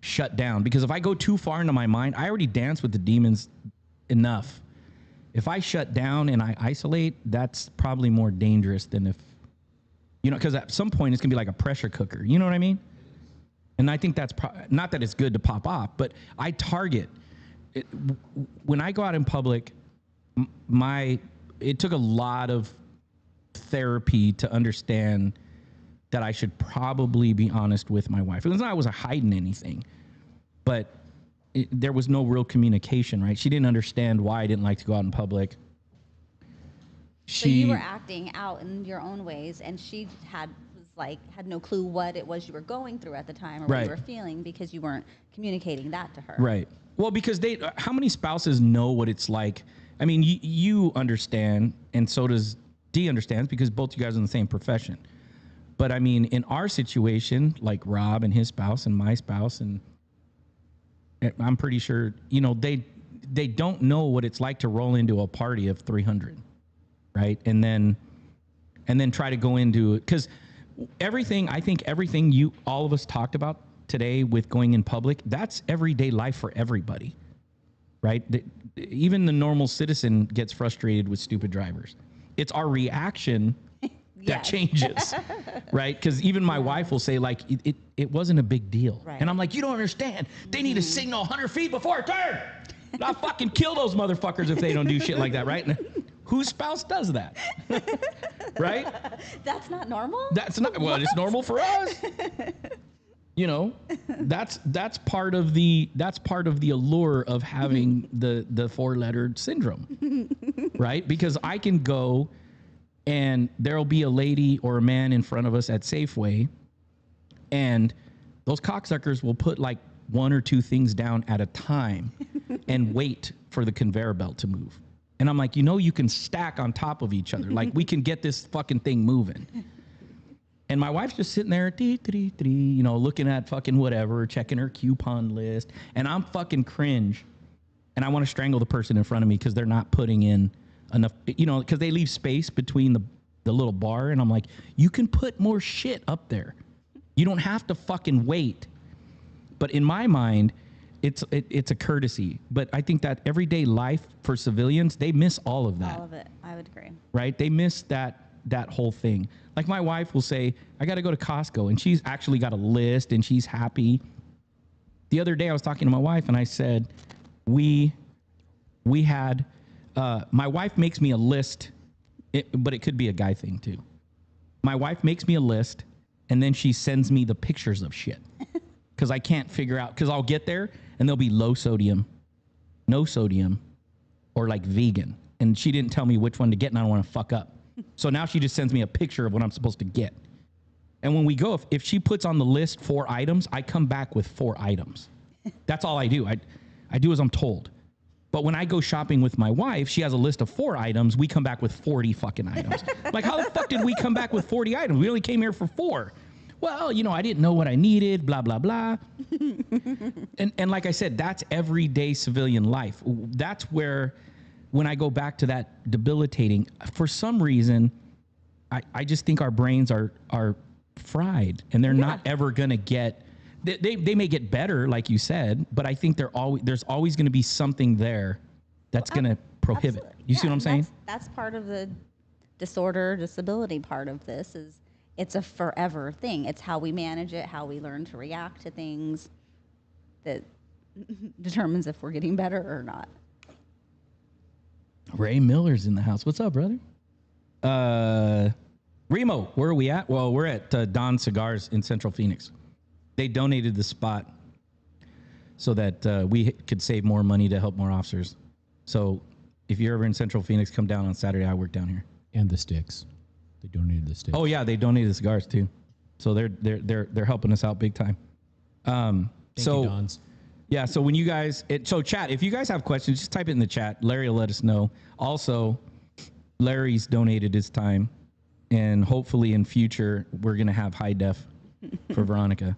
shut down, because if I go too far into my mind, I already dance with the demons enough. If I shut down and I isolate, that's probably more dangerous than if, because at some point it's gonna be like a pressure cooker. You know what I mean? And I think that's not that it's good to pop off, but I target it. When I go out in public, it took a lot of therapy to understand that I should probably be honest with my wife. It was not I was hiding anything, but there was no real communication, right? She didn't understand why I didn't like to go out in public. So you were acting out in your own ways, and she had no clue what it was you were going through at the time or what you were feeling, because you weren't communicating that to her. Right. Well, because how many spouses know what it's like? I mean, you understand, and so does Dee understands, because both you guys are in the same profession. But I mean, in our situation, like Rob and his spouse and my spouse, and I'm pretty sure, they don't know what it's like to roll into a party of 300, right? And then try to go into it, because I think everything all of us talked about today with going in public, that's everyday life for everybody, right? Even the normal citizen gets frustrated with stupid drivers. It's our reaction that changes, right? Because even my wife will say, like, it wasn't a big deal. Right. And I'm like, you don't understand. They need to signal 100 feet before a turn. I'll fucking kill those motherfuckers if they don't do shit like that, right? Whose spouse does that? Right? That's not normal? That's not, well, it's normal for us. That's part of the allure of having the 4-lettered syndrome, right? Because I can go and there'll be a lady or a man in front of us at Safeway, and those cocksuckers will put like 1 or 2 things down at a time and wait for the conveyor belt to move. And I'm like, you can stack on top of each other. Like, we can get this fucking thing moving. And my wife's just sitting there, looking at fucking whatever, checking her coupon list. And I'm fucking cringe. And I want to strangle the person in front of me because they're not putting in enough, because they leave space between the little bar. And I'm like, you can put more shit up there. You don't have to fucking wait. But in my mind, it's a courtesy. But I think that everyday life for civilians, they miss all of that. All of it. I would agree. Right? They miss that whole thing. Like my wife will say, I got to go to Costco, and she's actually got a list and she's happy. The other day I was talking to my wife and I said, we had, my wife makes me a list, but it could be a guy thing too. My wife makes me a list and then she sends me the pictures of shit because I can't figure out, because I'll get there and there'll be low sodium, no sodium, or like vegan. And she didn't tell me which one to get and I don't want to fuck up. So now she just sends me a picture of what I'm supposed to get. And when we go, if she puts on the list 4 items, I come back with 4 items. That's all I do. I do as I'm told. But when I go shopping with my wife, she has a list of 4 items. We come back with 40 fucking items. Like, how the fuck did we come back with 40 items? We only came here for 4. Well, I didn't know what I needed, blah, blah, blah. and like I said, that's everyday civilian life. That's where, when I go back to that debilitating, for some reason, I just think our brains are fried, and they're not ever going to get, they may get better, like you said, but I think there's always going to be something there that's going to prohibit. Absolutely. You see what I'm saying? That's part of the disability part of this is it's a forever thing. It's how we manage it, how we learn to react to things that determines if we're getting better or not. Ray Miller's in the house. What's up, brother? Remo, where are we at? Well, we're at Don Cigars in Central Phoenix. They donated the spot so that we could save more money to help more officers. So if you're ever in Central Phoenix, come down on Saturday. I work down here. And the sticks. They donated the sticks. Oh yeah, they donated the cigars too. So they're helping us out big time. Thank you, Dons. Yeah, so when you guys, so chat, if you guys have questions, just type it in the chat. Larry will let us know. Also, Larry's donated his time, and hopefully in future, we're going to have high def for Veronica.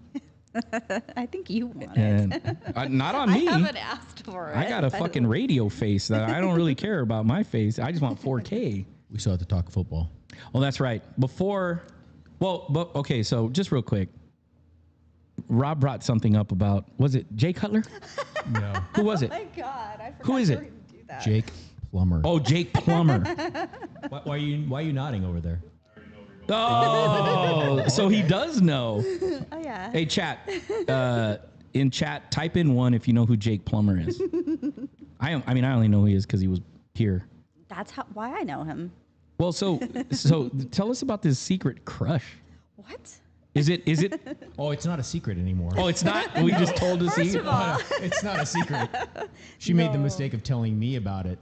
I think you want And it. not on me. I haven't asked for it. I got a fucking radio face that I don't really care about my face. I just want 4K. We still have to talk football. Oh, that's right. Okay, so just real quick. Rob brought something up about, was it Jay Cutler? No. Who was it? Oh my God, I forgot Who is you it? were gonna do that. Jake Plummer. Oh, Jake Plummer. Why are you nodding over there? Oh, so he does know. Oh yeah. Hey, chat. In chat, type in 1 if you know who Jake Plummer is. I only know who he is because he was here. That's why I know him. Well, so tell us about this secret crush. What? Is it? Oh, it's not a secret anymore. Oh, it's not. We just told the First secret. of all, It's not a secret. She made the No. mistake of telling me about it.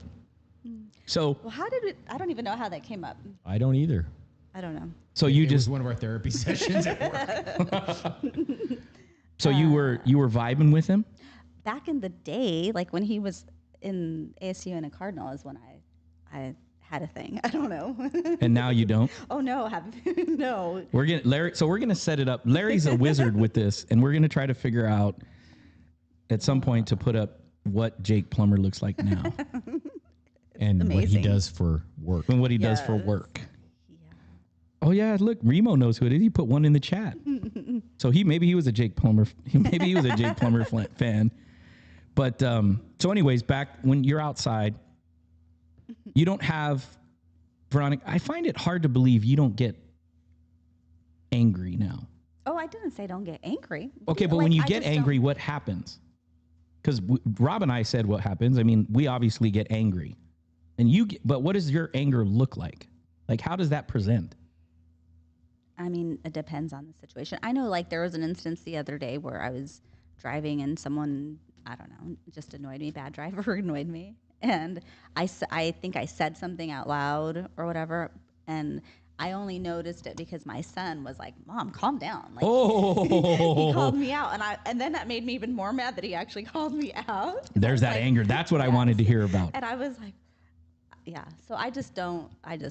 So well, how did it? I don't even know how that came up. I don't either. I don't know. so you It just was one of our therapy sessions at work. so you were vibing with him. Back in the day, like when he was in ASU and a Cardinal, is when I had a thing. I don't know. And now you don't. Oh no, no. We're gonna set it up. Larry's a wizard with this, and we're gonna try to figure out at some point to put up what Jake Plummer looks like now And what he amazing. does for work. and what he does for Yes. work. Yeah. Oh yeah, look, Remo knows who it is. He put one in the chat. So maybe he was a Jake Plummer. Maybe he was a Jake Plummer fan. But so anyways, back when you're outside, you don't have Veronica. I find it hard to believe you don't get angry now. Oh, I didn't say don't get angry. Okay, but Like, when you I get just angry, don't- what happens? Because Rob and I said what happens. I mean, we obviously get angry, and but what does your anger look like? Like, how does that present? I mean, it depends on the situation. I know, like, there was an instance the other day where I was driving and someone, I don't know, just annoyed me. Bad driver annoyed me. And I think I said something out loud or whatever. And I only noticed it because my son was like, "Mom, calm down." Like, he called me out. And then that made me even more mad that he actually called me out. 'Cause I There's was that like, anger. That's what I wanted to hear about. And I was like, yeah. So I just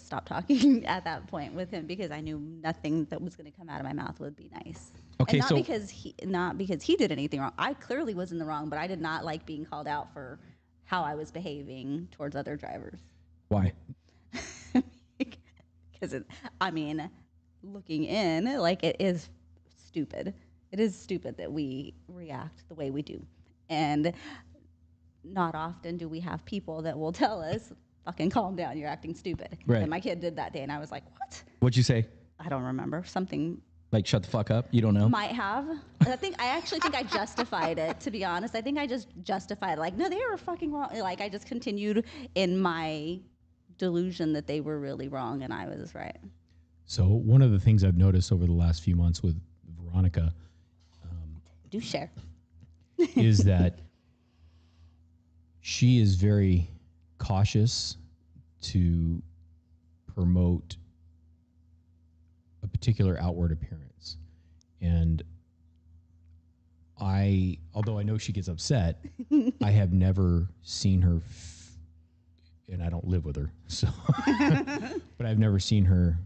stopped talking at that point with him because I knew nothing that was going to come out of my mouth would be nice. Okay, and so- not because he did anything wrong. I clearly was in the wrong, but I did not like being called out for how I was behaving towards other drivers. Why? Because looking in, like, it is stupid. It is stupid that we react the way we do. And not often do we have people that will tell us, fucking calm down, you're acting stupid. Right. And my kid did that day, and I was like, what? What'd you say? I don't remember. Something Like, shut the fuck up? You don't know? might have. I actually think I justified it, to be honest. I think I just justified it. Like, no, they were fucking wrong. Like, I just continued in my delusion that they were really wrong and I was right. So one of the things I've noticed over the last few months with Veronica Do share. is that she is very cautious to promote a particular outward appearance. And although I know she gets upset, I have never seen her, and I don't live with her, so, but I've never seen her,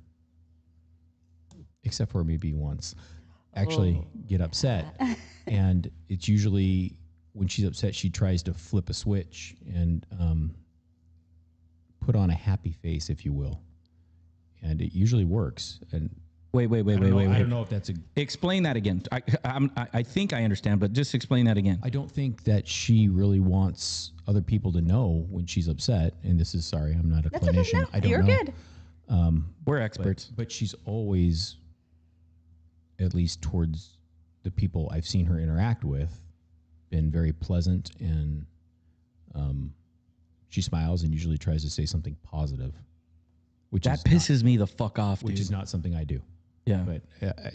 except for maybe once, actually get upset. And it's usually when she's upset, she tries to flip a switch and put on a happy face, if you will. And it usually works. And Wait. I don't know if that's Explain that again. I think I understand, but just explain that again. I don't think that she really wants other people to know when she's upset. And this is, sorry, I'm not a That's okay. clinician. No, I don't you're know. good. We're experts. But she's always, at least towards the people I've seen her interact with, been very pleasant, and she smiles and usually tries to say something positive, which That pisses me the fuck off, dude. which is not something I do. Yeah. But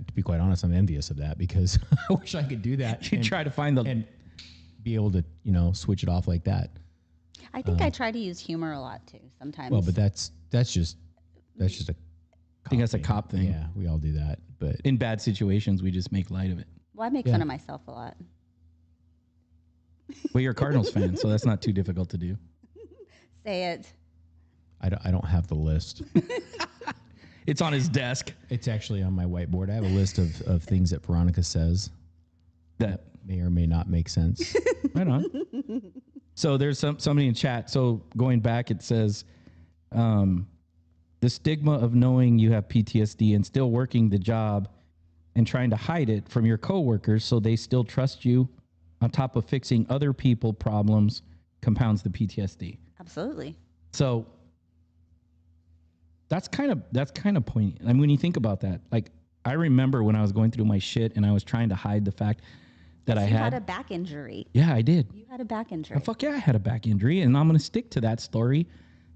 to be quite honest, I'm envious of that, because I wish I could do that. You and, try to find the and be able to, switch it off like that. I think I try to use humor a lot too sometimes. Well, but that's just a. I think that's a cop thing. Yeah, we all do that. But In bad situations, we just make light of it. well, I make fun of myself a lot. Well, you're a Cardinals fan, so that's not too difficult to do. Say it. I don't have the list. It's on his desk. It's actually on my whiteboard. I have a list of things that Veronica says That may or may not make sense. right on. So there's somebody in chat. So going back, it says, the stigma of knowing you have PTSD and still working the job and trying to hide it from your coworkers so they still trust you, on top of fixing other people problems, compounds the PTSD. Absolutely. So that's kind of poignant. I mean, when you think about that, like, I remember when I was going through my shit and I was trying to hide the fact that I You had a had. back injury. Yeah, I did. You had a back injury. And fuck yeah, I had a back injury, and I'm going to stick to that story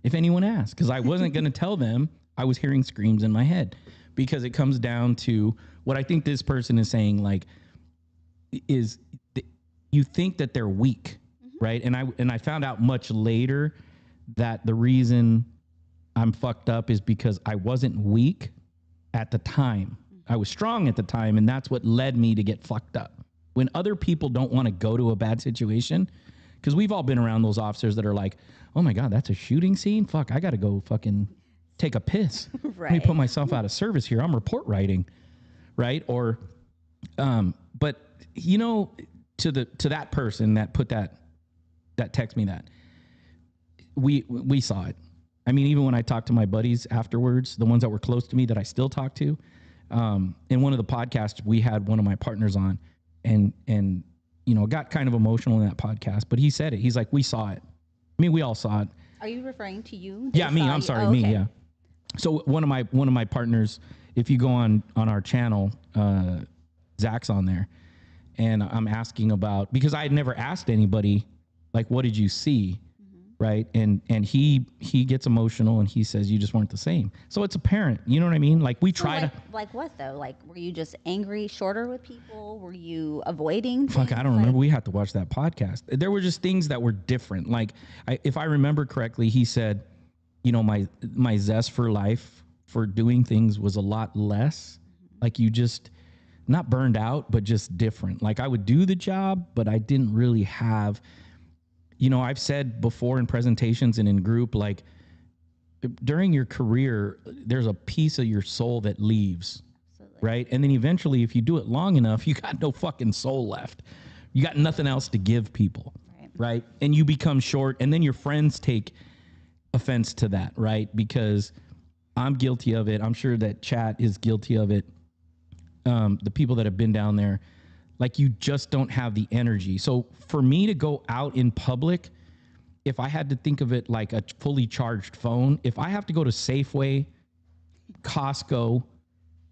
if anyone asks, because I wasn't going to tell them I was hearing screams in my head, because it comes down to what I think this person is saying, like, is you think that they're weak, right? And I found out much later that the reason I'm fucked up is because I wasn't weak at the time. I was strong at the time, and that's what led me to get fucked up. When other people don't want to go to a bad situation, because we've all been around those officers that are like, oh my God, that's a shooting scene? Fuck, I got to go fucking take a piss. Let me Right. put myself out of service here. I'm report writing, right? Or, but to that person that put that text me that, we saw it. I mean, even when I talked to my buddies afterwards, the ones that were close to me that I still talk to, in one of the podcasts, we had one of my partners on, and got kind of emotional in that podcast, but he said it. He's like, we saw it. I mean, we all saw it. Are you referring to you? Yeah, They me. saw I'm you? sorry, Oh, me. okay. Yeah. So one of my partners, if you go on our channel, Zach's on there, and I'm asking about, because I had never asked anybody, like, what did you see, right? And he gets emotional and he says, you just weren't the same. So it's apparent. You know what I mean? Like, we So try to. like what though? Like, were you just angry, shorter with people? Were you avoiding? Fuck, things? I don't Like- remember. We had to watch that podcast. There were just things that were different. Like, if I remember correctly, he said, my zest for life, for doing things, was a lot less. Like, you just not burned out, but just different. Like, I would do the job, but I didn't really have, I've said before in presentations and in group, like, during your career, there's a piece of your soul that leaves. Absolutely. Right. And then eventually, if you do it long enough, you got no fucking soul left. You got nothing else to give people. Right. And you become short. And then your friends take offense to that. Right. Because I'm guilty of it. I'm sure that Chat is guilty of it. The people that have been down there, like, you just don't have the energy. So for me to go out in public, if I had to think of it like a fully charged phone, if I have to go to Safeway, Costco,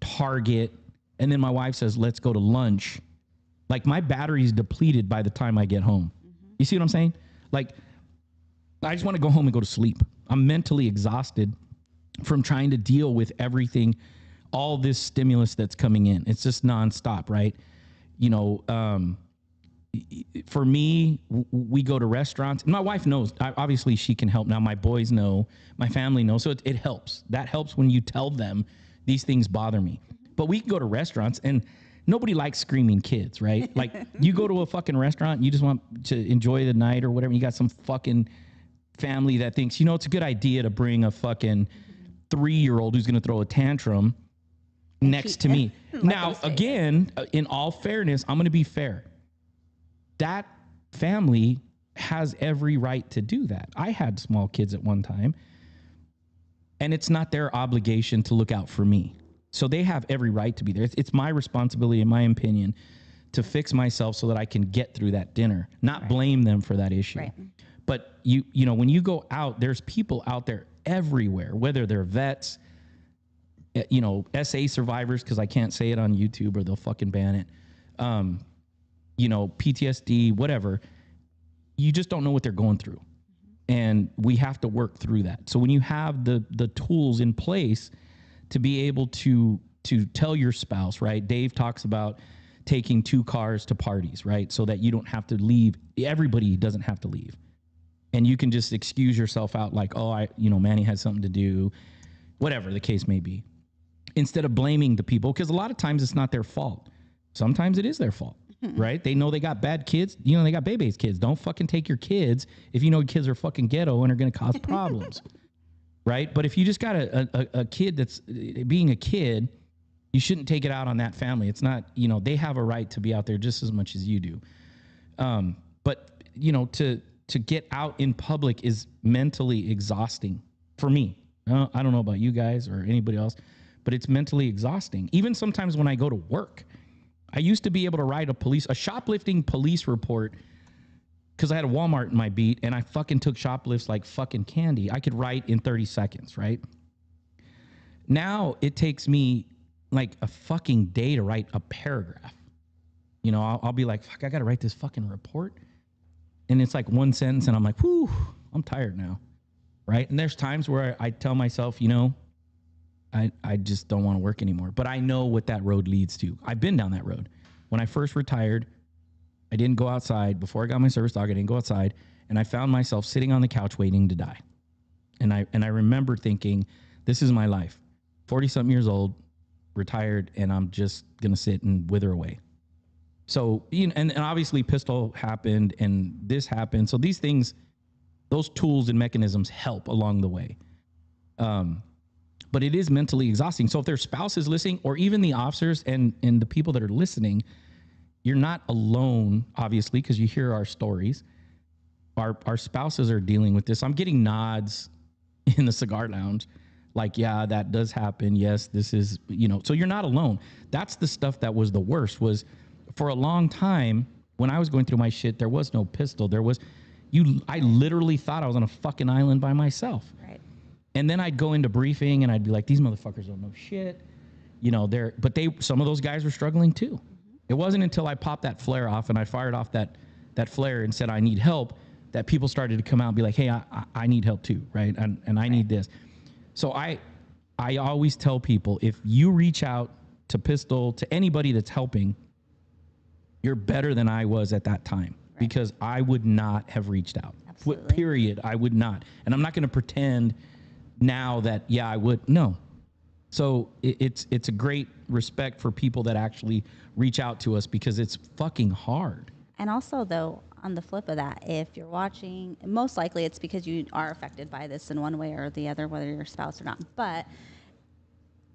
Target, and then my wife says, let's go to lunch, like, my battery's depleted by the time I get home. You see what I'm saying? Like, I just want to go home and go to sleep. I'm mentally exhausted from trying to deal with everything, all this stimulus that's coming in. It's just nonstop, right? For me, we go to restaurants. My wife knows. Obviously, she can help now. My boys know. My family knows. So it helps. That helps when you tell them these things bother me. But we can go to restaurants and nobody likes screaming kids, right? Like you go to a fucking restaurant and you just want to enjoy the night or whatever. You got some fucking family that thinks, you know, it's a good idea to bring a fucking 3-year-old who's going to throw a tantrum next to me. Now, again, in all fairness, I'm going to be fair. That family has every right to do that. I had small kids at one time, and it's not their obligation to look out for me. So they have every right to be there. It's my responsibility, in my opinion, to fix myself so that I can get through that dinner, not blame them for that issue. Right. But you know, when you go out, there's people out there everywhere, whether they're vets, you know, SA survivors, because I can't say it on YouTube or they'll fucking ban it. You know, PTSD, whatever. You just don't know what they're going through. And we have to work through that. So when you have the tools in place to be able to tell your spouse, right? Dave talks about taking 2 cars to parties, right? So that you don't have to leave. Everybody doesn't have to leave. And you can just excuse yourself out like, oh, Manny had something to do, whatever the case may be. Instead of blaming the people, because a lot of times it's not their fault. Sometimes it is their fault, right? They know they got bad kids. You know, they got Bebe's kids. Don't fucking take your kids if you know kids are fucking ghetto and are going to cause problems, right? But if you just got a kid that's being a kid, you shouldn't take it out on that family. It's not, you know, they have a right to be out there just as much as you do. But, you know, to get out in public is mentally exhausting for me. I don't know about you guys or anybody else, but it's mentally exhausting. Even sometimes when I go to work, I used to be able to write a shoplifting police report because I had a Walmart in my beat and I fucking took shoplifts like fucking candy. I could write in 30 seconds, right? Now it takes me like a fucking day to write a paragraph. You know, I'll be like, fuck, I got to write this fucking report. And it's like one sentence and I'm like, whew, I'm tired now, right? And there's times where I tell myself, you know, I just don't want to work anymore. But I know what that road leads to. I've been down that road. When I first retired, I didn't go outside. Before I got my service dog, I didn't go outside. And I found myself sitting on the couch waiting to die. And I remember thinking, this is my life. 40-something years old, retired, and I'm just going to sit and wither away. So, you know, and obviously Pistol happened and this happened. So these things, those tools and mechanisms help along the way. But it is mentally exhausting. So if their spouse is listening, or even the officers and the people that are listening, you're not alone, obviously, because you hear our stories. Our spouses are dealing with this. I'm getting nods in the cigar lounge. Like, yeah, that does happen. Yes, this is, you know, so you're not alone. That's the stuff that was the worst. Was for a long time when I was going through my shit, there was no Pistol. I literally thought I was on a fucking island by myself. Right. And then I'd go into briefing and I'd be like, these motherfuckers don't know shit. You know, some of those guys were struggling too. Mm-hmm. It wasn't until I popped that flare off and I fired off that flare and said, I need help, that people started to come out and be like, hey, I need help too. Right. And I need this. So I always tell people, if you reach out to Pistol, to anybody that's helping, you're better than I was at that time, because I would not have reached out. Absolutely. Period. I would not. And I'm not going to pretend now that, yeah, I would. No. So it's a great respect for people that actually reach out to us, because it's fucking hard. And also, though, on the flip of that, if you're watching, most likely it's because you are affected by this in one way or the other, whether you're a spouse or not. But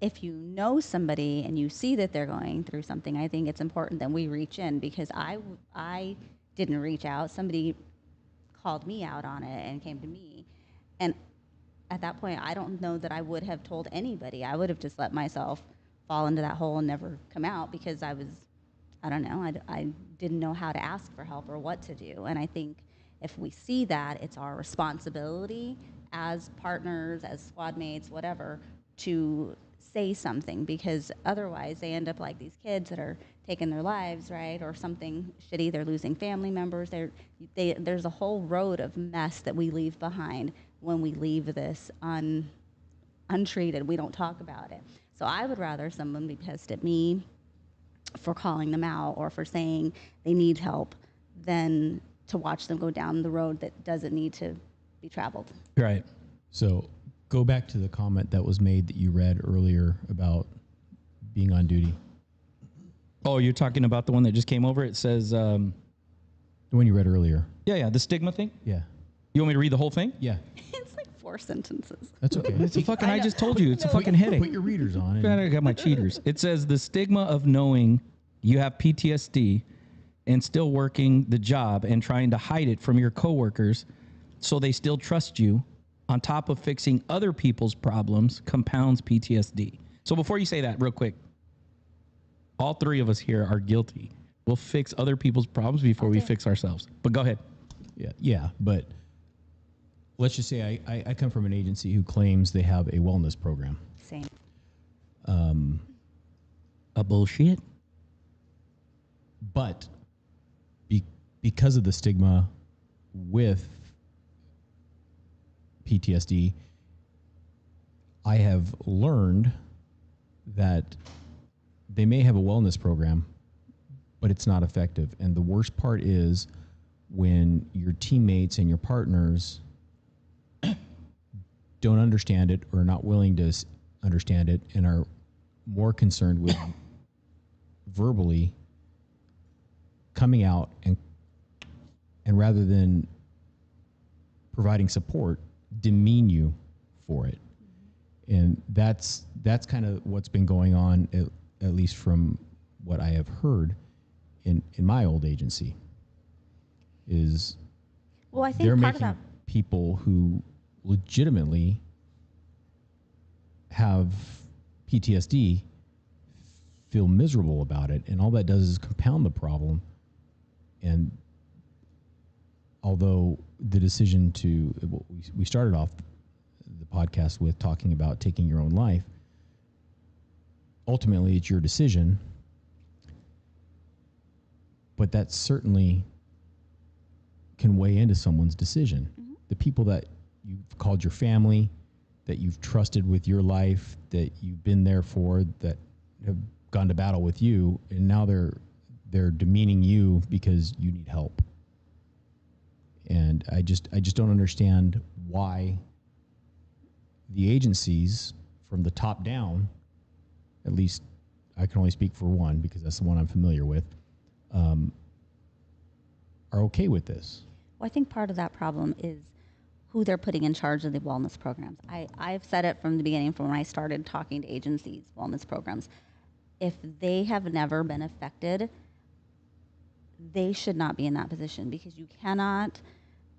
if you know somebody and you see that they're going through something, I think it's important that we reach in, because I didn't reach out. Somebody called me out on it and came to me. And at that point, I don't know that I would have told anybody. I would have just let myself fall into that hole and never come out, because I don't know, I didn't know how to ask for help or what to do. And I think if we see that, it's our responsibility as partners, as squad mates, whatever, to say something, because otherwise they end up like these kids that are taking their lives, right? Or something shitty, they're losing family members. There's a whole road of mess that we leave behind when we leave this untreated. We don't talk about it. So I would rather someone be pissed at me for calling them out or for saying they need help than to watch them go down the road that doesn't need to be traveled. Right. So Go back to the comment that was made that you read earlier about being on duty. Oh, you're talking about the one that just came over? It says, The one you read earlier. yeah, the stigma thing. Yeah. You want me to read the whole thing? Yeah. It's like 4 sentences. That's okay. It's a fucking, I just told you, it's a fucking headache. Put your readers on. I got my cheaters. It says the stigma of knowing you have PTSD and still working the job and trying to hide it from your coworkers so they still trust you, on top of fixing other people's problems, compounds PTSD. So before you say that, real quick, all three of us here are guilty. We'll fix other people's problems before we fix ourselves. But go ahead. Yeah, but let's just say I come from an agency who claims they have a wellness program. Same. A bullshit. But because of the stigma with PTSD, I have learned that they may have a wellness program, but it's not effective. And the worst part is when your teammates and your partners don't understand it or are not willing to understand it and are more concerned with verbally coming out and rather than providing support, demean you for it. And that's kind of what's been going on, at least from what I have heard in my old agency, is Well, I think they're part of making that, people who legitimately have PTSD feel miserable about it. And all that does is compound the problem. And although the decision to, we started off the podcast with talking about taking your own life, ultimately it's your decision, but that certainly can weigh into someone's decision. Mm-hmm. The people that you've called your family, that you've trusted with your life, that you've been there for, that have gone to battle with you, and now they're demeaning you because you need help. And I just don't understand why the agencies from the top down, at least I can only speak for one because that's the one I'm familiar with, are okay with this. well, I think part of that problem is who they're putting in charge of the wellness programs. I've said it from the beginning, from when I started talking to agencies, wellness programs. If they have never been affected, they should not be in that position, because you cannot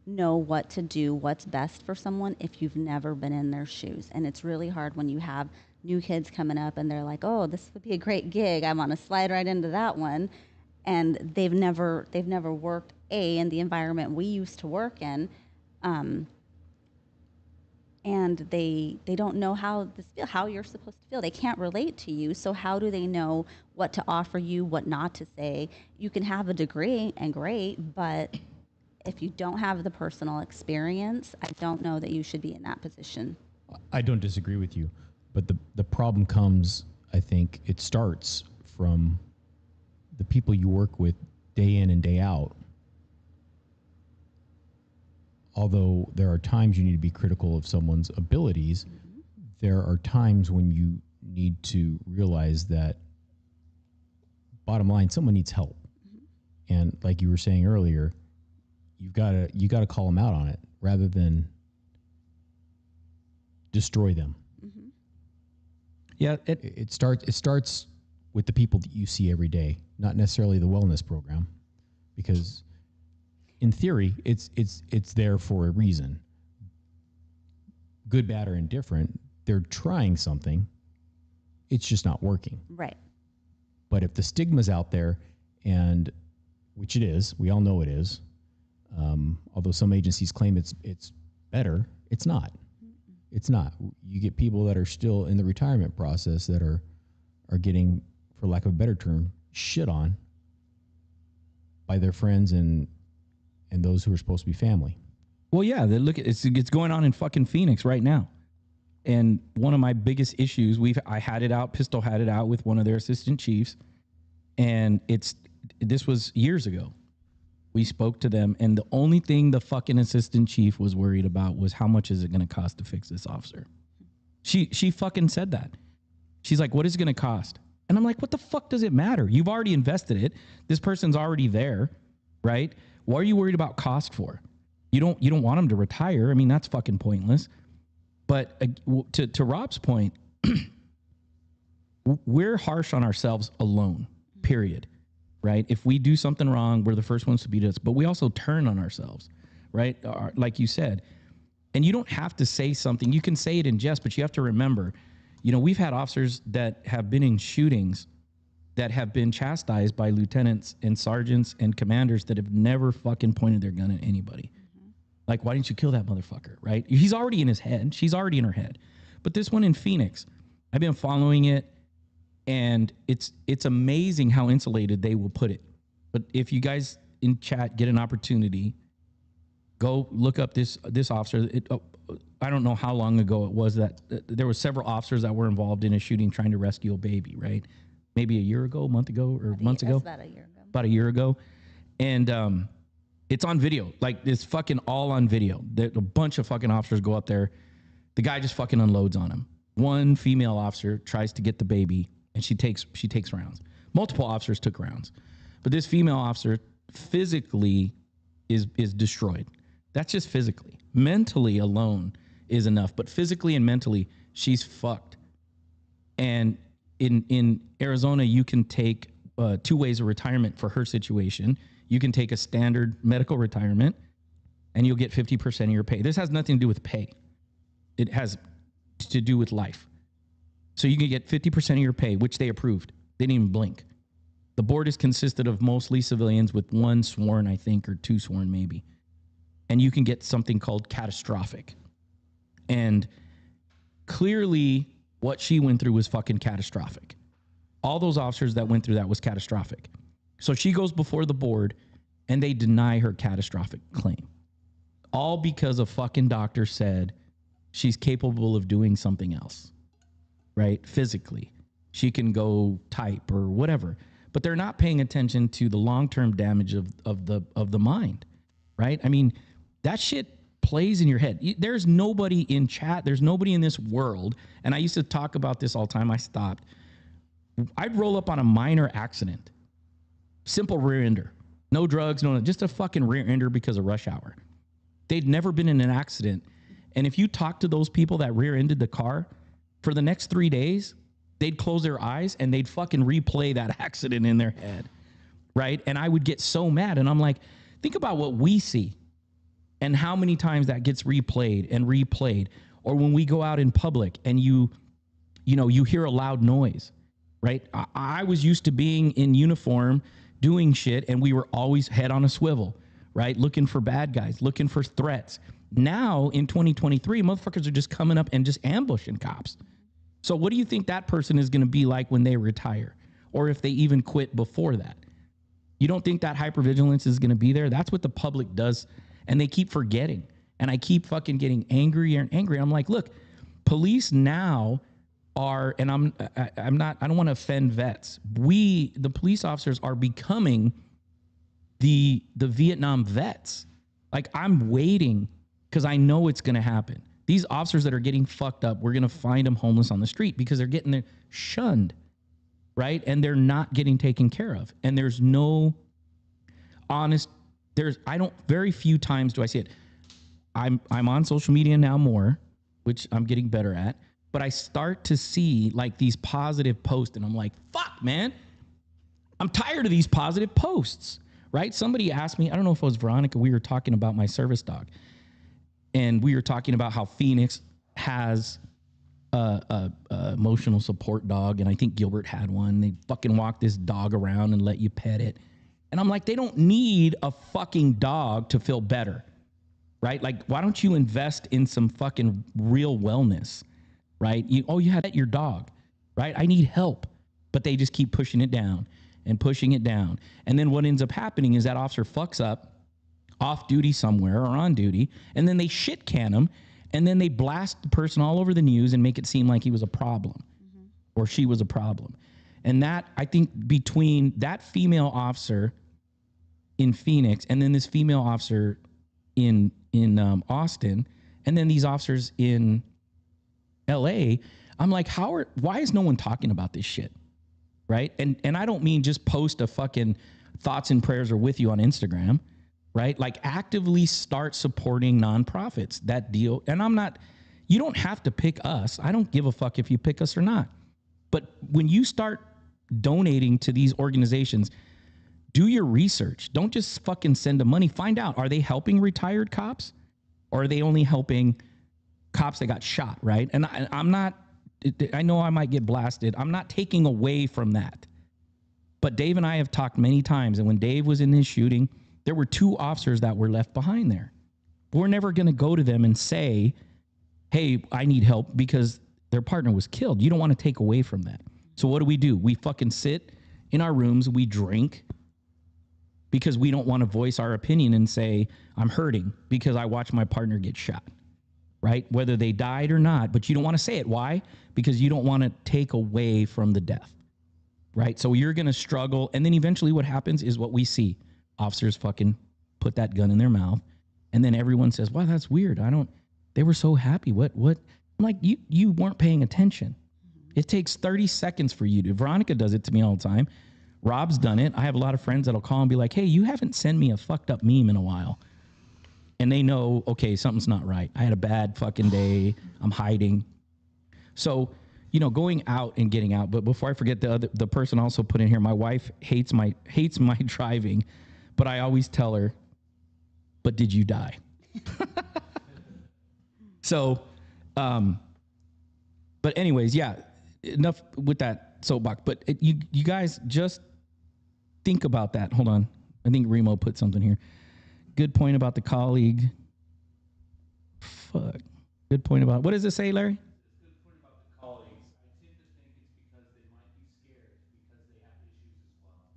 know what to do, what's best for someone if you've never been in their shoes. And it's really hard when you have new kids coming up and they're like, oh, this would be a great gig. I want to slide right into that one. And they've never worked in the environment we used to work in. And they don't know how you're supposed to feel. They can't relate to you. So how do they know what to offer you, what not to say? You can have a degree and great, but if you don't have the personal experience, I don't know that you should be in that position. I don't disagree with you, but the problem comes, I think it starts from the people you work with day in and day out. Although there are times you need to be critical of someone's abilities, mm-hmm. there are times when you need to realize that, bottom line, someone needs help. Mm-hmm. And like you were saying earlier, you gotta call them out on it rather than destroy them. Mm-hmm. Yeah, it starts with the people that you see every day, not necessarily the wellness program, because in theory, it's there for a reason. Good, bad, or indifferent, they're trying something. It's just not working. Right. But if the stigma's out there, and which it is, we all know it is, although some agencies claim it's better, it's not. Mm-mm. It's not. You get people that are still in the retirement process that are getting, for lack of a better term, shit on by their friends and those who are supposed to be family. Well, yeah, it's going on in fucking Phoenix right now. And one of my biggest issues, I had it out, Pistol had it out with one of their assistant chiefs, and this was years ago. We spoke to them, and the only thing the fucking assistant chief was worried about was how much is it going to cost to fix this officer. She fucking said that. She's like, what is it going to cost? And I'm like, what the fuck does it matter? You've already invested it. This person's already there, right? What are you worried about cost for? You don't want them to retire. I mean, that's fucking pointless. But to Rob's point, we're harsh on ourselves alone, period, right? If we do something wrong, we're the first ones to beat us, but we also turn on ourselves, right? Like you said, and you don't have to say something. You can say it in jest, but you have to remember, you know, we've had officers that have been in shootings that have been chastised by lieutenants and sergeants and commanders that have never fucking pointed their gun at anybody. Like, why didn't you kill that motherfucker, right? He's already in his head. She's already in her head. But this one in Phoenix, I've been following it, and it's amazing how insulated they will put it. But if you guys in chat get an opportunity, go look up this officer. I don't know how long ago it was that there were several officers that were involved in a shooting trying to rescue a baby, right? Maybe a year ago, a month ago, or months ago. About a year ago. About a year ago. And it's on video. Like, it's fucking all on video. A bunch of fucking officers go up there. The guy just fucking unloads on him. One female officer tries to get the baby, and she takes rounds. Multiple officers took rounds. But this female officer physically is destroyed. That's just physically. Mentally alone is enough. But physically and mentally, she's fucked. And in Arizona, you can take 2 ways of retirement for her situation. You can take a standard medical retirement, and you'll get 50% of your pay. This has nothing to do with pay. It has to do with life. So you can get 50% of your pay, which they approved. They didn't even blink. The board is consisted of mostly civilians with 1 sworn, I think, or 2 sworn maybe. And you can get something called catastrophic. And clearly what she went through was fucking catastrophic. All those officers that went through that was catastrophic. So she goes before the board, and they deny her catastrophic claim. All because a fucking doctor said she's capable of doing something else, right? Physically. She can go type or whatever. But they're not paying attention to the long-term damage of the mind, right? I mean, that shit plays in your head. There's nobody in chat. There's nobody in this world. And I used to talk about this all the time. I stopped. I'd roll up on a minor accident. Simple rear ender. No drugs, just a fucking rear ender because of rush hour. They'd never been in an accident. And if you talk to those people that rear-ended the car, for the next 3 days, they'd close their eyes and they'd fucking replay that accident in their head, right? And I would get so mad. And I'm like, think about what we see and how many times that gets replayed and replayed. Or when we go out in public and you hear a loud noise, right? I was used to being in uniform doing shit, and we were always head on a swivel, right? Looking for bad guys, looking for threats. Now in 2023, motherfuckers are just coming up and just ambushing cops. So what do you think that person is going to be like when they retire, or if they even quit before that? You don't think that hypervigilance is going to be there? That's what the public does, and they keep forgetting. And I keep fucking getting angrier and angrier. I'm like, look, police now are, and I don't want to offend vets. The police officers are becoming the Vietnam vets. Like, I'm waiting because I know it's going to happen. These officers that are getting fucked up, we're going to find them homeless on the street because they're getting shunned, right? And they're not getting taken care of. And there's no honest, very few times do I see it. I'm on social media now more, which I'm getting better at. But I start to see like these positive posts, and I'm like, fuck, man, I'm tired of these positive posts, right? Somebody asked me, I don't know if it was Veronica, we were talking about my service dog, and we were talking about how Phoenix has a emotional support dog, and I think Gilbert had one. They fucking walk this dog around and let you pet it. And I'm like, they don't need a fucking dog to feel better, right? Like, why don't you invest in some fucking real wellness? Right? You had your dog, right? I need help. But they just keep pushing it down and pushing it down. And then what ends up happening is that officer fucks up off duty somewhere or on duty, and then they shit can him, and then they blast the person all over the news and make it seem like he was a problem or she was a problem. And that, I think, between that female officer in Phoenix and then this female officer in Austin, and then these officers in LA, I'm like, why is no one talking about this shit? Right. And I don't mean just post a fucking thoughts and prayers are with you on Instagram, right? Like actively start supporting nonprofits, that deal. And you don't have to pick us. I don't give a fuck if you pick us or not. But when you start donating to these organizations, do your research. Don't just fucking send them money. Find out, are they helping retired cops or are they only helping cops that got shot, right? And I know I might get blasted. I'm not taking away from that. But Dave and I have talked many times, and when Dave was in his shooting, there were 2 officers that were left behind there. We're never going to go to them and say, hey, I need help, because their partner was killed. You don't want to take away from that. So what do? We fucking sit in our rooms, we drink, because we don't want to voice our opinion and say, I'm hurting because I watched my partner get shot, right? Whether they died or not, but you don't want to say it. Why? Because you don't want to take away from the death, right? So you're going to struggle. And then eventually what happens is what we see. Officers fucking put that gun in their mouth. And then everyone says, wow, that's weird. They were so happy. What? I'm like, you weren't paying attention. It takes 30 seconds for you to. Veronica does it to me all the time. Rob's done it. I have a lot of friends that'll call and be like, hey, you haven't sent me a fucked up meme in a while. And they know, okay, something's not right. I had a bad fucking day. I'm hiding. So, going out and getting out. But before I forget, the person also put in here, my wife hates my driving, but I always tell her, but did you die? So, but anyways, yeah, enough with that soapbox. But you guys just think about that. Hold on. I think Remo put something here. Good point about the colleague. Fuck. Good point about, what does it say, Larry? Good point about the colleagues. I tend to think it's because they might be scared because they have issues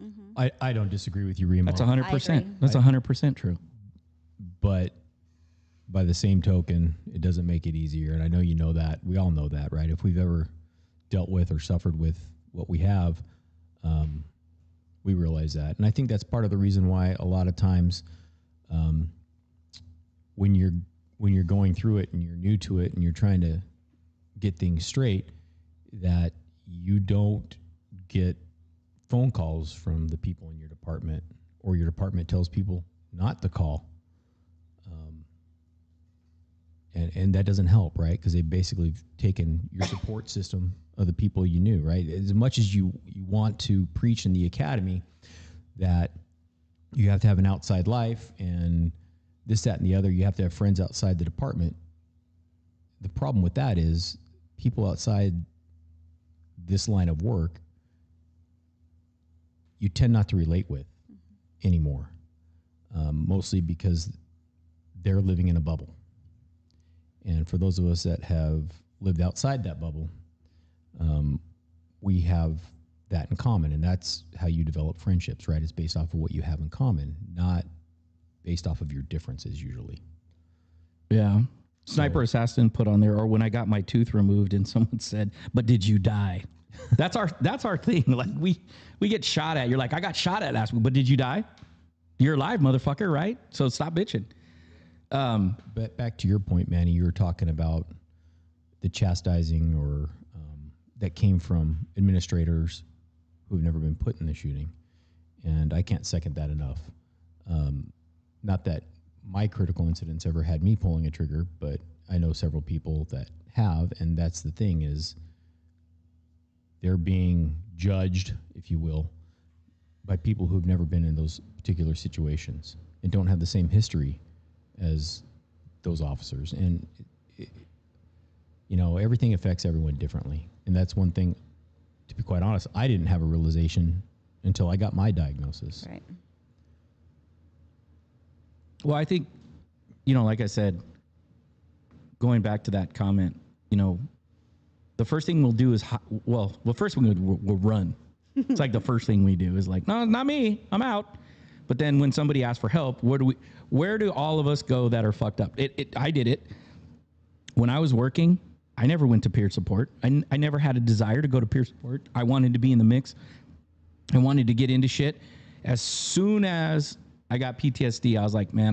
as well. I don't disagree with you, Remo. That's I 100%. agree. That's 100% true. But by the same token, it doesn't make it easier. And I know you know that. We all know that, right? If we've ever dealt with or suffered with what we have, we realize that. And I think that's part of the reason why a lot of times when you're going through it and you're new to it and you're trying to get things straight, that you don't get phone calls from the people in your department, or your department tells people not to call. And that doesn't help, right? Because they've basically taken your support system of the people you knew, right? As much as you want to preach in the academy that you have to have an outside life and this, that, and the other, you have to have friends outside the department. The problem with that is people outside this line of work, you tend not to relate with anymore, mostly because they're living in a bubble. And for those of us that have lived outside that bubble, we have that in common. And that's how you develop friendships, right? It's based off of what you have in common, not based off of your differences usually. Yeah. Sniper Assassin put on there, or when I got my tooth removed and someone said, but did you die? That's our thing. Like we get shot at. You're like, I got shot at last week, but did you die? You're alive, motherfucker, right? So stop bitching. But back to your point, Manny, you were talking about the chastising or that came from administrators who have never been put in the shooting. And I can't second that enough. Not that my critical incidents ever had me pulling a trigger, but I know several people that have, and that's the thing, is they're being judged, if you will, by people who have never been in those particular situations and don't have the same history as those officers. And everything affects everyone differently. And that's one thing, to be quite honest, I didn't have a realization until I got my diagnosis. Right. Well, I think, like I said, going back to that comment, the first thing we'll do is, first we'll run. It's like the first thing we do is like, no, not me, I'm out. But then when somebody asks for help, where do all of us go that are fucked up? I did it. When I was working, I never went to peer support. I never had a desire to go to peer support. I wanted to be in the mix. I wanted to get into shit. As soon as I got PTSD, I was like, man,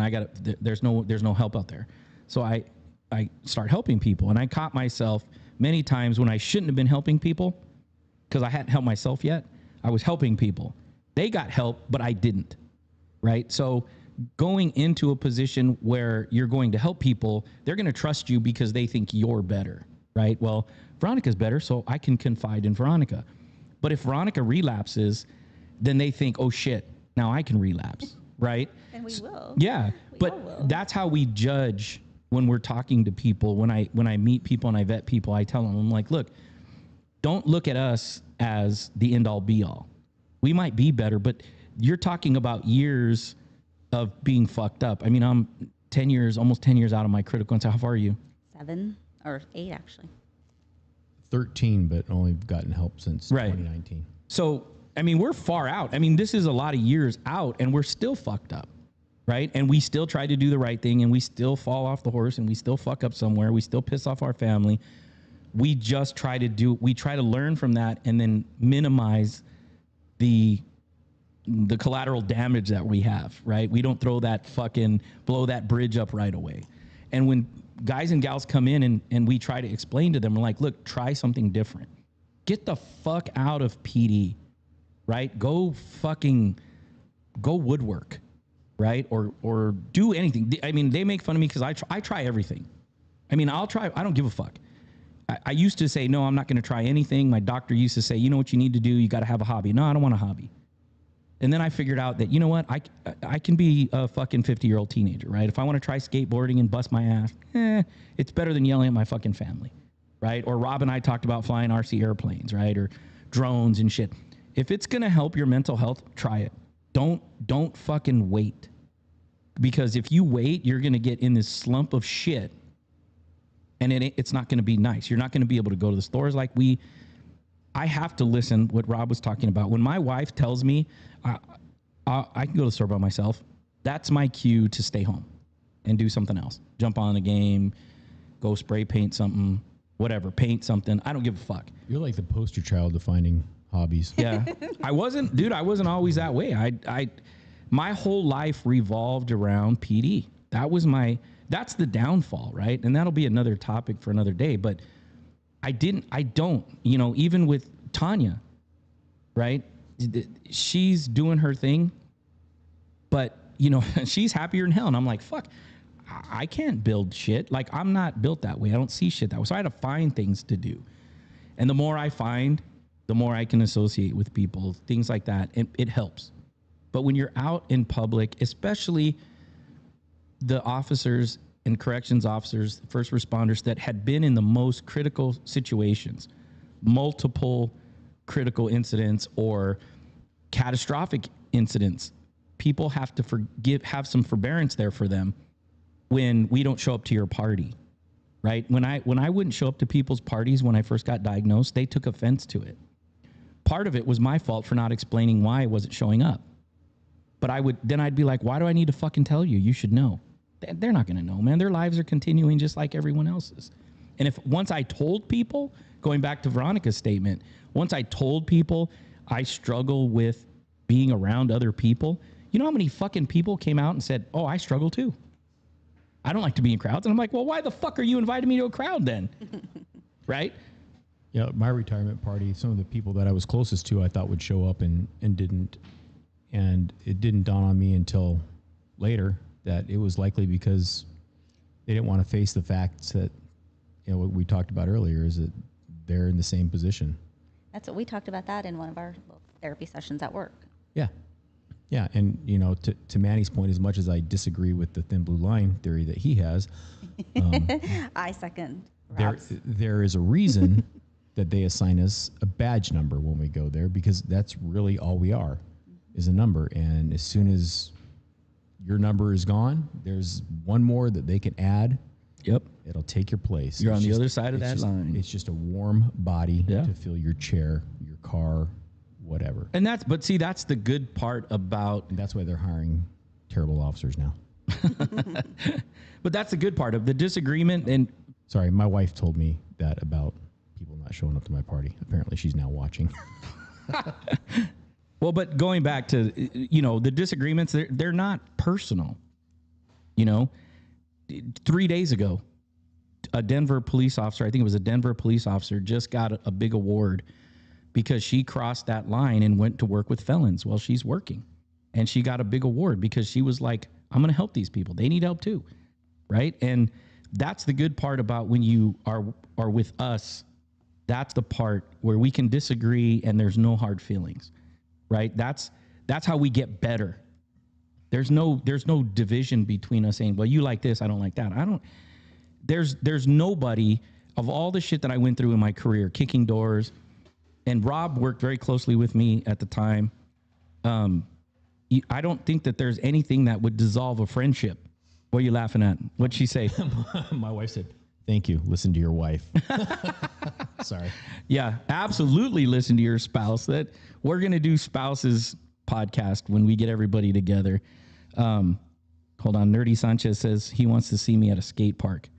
there's no help out there. So I start helping people, and I caught myself many times when I shouldn't have been helping people because I hadn't helped myself yet. I was helping people. They got help, but I didn't, right? So going into a position where you're going to help people, they're going to trust you because they think you're better, right? Well, Veronica's better, so I can confide in Veronica. But if Veronica relapses, then they think, oh shit, now I can relapse, right? And we will. Yeah, We all but will. that's how we judge when we're talking to people. When I meet people and I vet people, I tell them, I'm like, look, don't look at us as the end all be all. We might be better, but you're talking about years of being fucked up. I mean, I'm 10 years, almost 10 years out of my critical insight. How far are you? 7 or 8, actually. 13, but only gotten help since Right. 2019. So, I mean, we're far out. I mean, this is a lot of years out and we're still fucked up, right? And we still try to do the right thing and we still fall off the horse and we still fuck up somewhere. We still piss off our family. We just try to learn from that and then minimize the collateral damage that we have, right? We don't blow that bridge up right away. And when guys and gals come in and we try to explain to them, we're like, look, try something different. Get the fuck out of PD, right? Go woodwork, right? Or do anything. I mean, they make fun of me because I try everything. I mean, I don't give a fuck. I used to say, no, I'm not going to try anything. My doctor used to say, you know what you need to do? You got to have a hobby. No, I don't want a hobby. And then I figured out that, you know what, I can be a fucking 50-year-old teenager, right? If I want to try skateboarding and bust my ass, it's better than yelling at my fucking family, right? Or Rob and I talked about flying RC airplanes, right? Or drones and shit. If it's going to help your mental health, try it. Don't fucking wait. Because if you wait, you're going to get in this slump of shit and it's not going to be nice. You're not going to be able to go to the stores like I have to listen what Rob was talking about. When my wife tells me I can go to the store by myself, that's my cue to stay home and do something else. Jump on a game, go spray paint something, whatever, paint something. I don't give a fuck. You're like the poster child of finding hobbies. Yeah. I wasn't always that way. My whole life revolved around PD. That's the downfall, right? And that'll be another topic for another day. But I don't, even with Tanya, right? She's doing her thing, but she's happier than hell. And I'm like, fuck, I can't build shit. Like, I'm not built that way. I don't see shit that way. So I had to find things to do. And the more I find, the more I can associate with people, things like that. And it helps. But when you're out in public, especially the officers and corrections officers, first responders that had been in the most critical situations, multiple critical incidents or catastrophic incidents, people have to have some forbearance there for them when we don't show up to your party, right? When I wouldn't show up to people's parties when I first got diagnosed, they took offense to it. Part of it was my fault for not explaining why I wasn't showing up. But I'd be like, why do I need to fucking tell you? You should know. They're not going to know, man. Their lives are continuing just like everyone else's. And once I told people, going back to Veronica's statement, once I told people I struggle with being around other people, you know how many fucking people came out and said, oh, I struggle too. I don't like to be in crowds. And I'm like, well, why the fuck are you inviting me to a crowd then? Right? Yeah, my retirement party, some of the people that I was closest to, I thought would show up and didn't. And it didn't dawn on me until later that it was likely because they didn't want to face the facts that, what we talked about earlier is that they're in the same position. That's what we talked about that in one of our little therapy sessions at work. Yeah. Yeah. And, to Manny's point, as much as I disagree with the thin blue line theory that he has, I second there, Rob's. there is a reason that they assign us a badge number when we go there, because that's really all we are, is a number. And as soon as your number is gone, there's one more that they can add. Yep. It'll take your place. You're It's on the just- other side of it's that just- line. It's just a warm body Yeah. to fill your chair, your car, whatever. And that's the good part about, And that's why they're hiring terrible officers now. but that's the good part of the disagreement. And Sorry, my wife told me that about people not showing up to my party. Apparently she's now watching. well, but going back to, the disagreements, they're not personal. 3 days ago, a Denver police officer, I think it was a Denver police officer, just got a big award because she crossed that line and went to work with felons while she's working. And she got a big award because she was like, I'm going to help these people. They need help too. Right. And that's the good part about when you are with us. That's the part where we can disagree and there's no hard feelings. Right. That's how we get better. There's no division between us saying, well, you like this, I don't like that. There's nobody of all the shit that I went through in my career, kicking doors, and Rob worked very closely with me at the time. I don't think that there's anything that would dissolve a friendship. What are you laughing at? What'd she say? My wife said, thank you. Listen to your wife. Sorry. Yeah, absolutely listen to your spouse. That we're going to do spouses podcast when we get everybody together. Hold on. Nerdy Sanchez says he wants to see me at a skate park.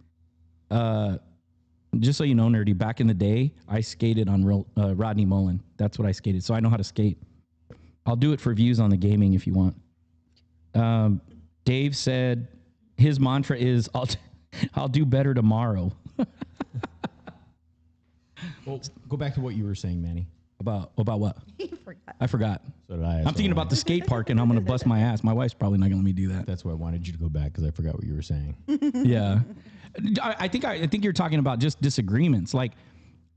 Just so you know, Nerdy, back in the day, I skated on Rodney Mullen. That's what I skated. So I know how to skate. I'll do it for views on the gaming if you want. Dave said his mantra is, I'll do better tomorrow. Well, go back to what you were saying, Manny. About what? He forgot. I forgot. So did I. I'm thinking about the skate park and I'm going to bust my ass. My wife's probably not going to let me do that. That's why I wanted you to go back because I forgot what you were saying. Yeah. I think you're talking about just disagreements. Like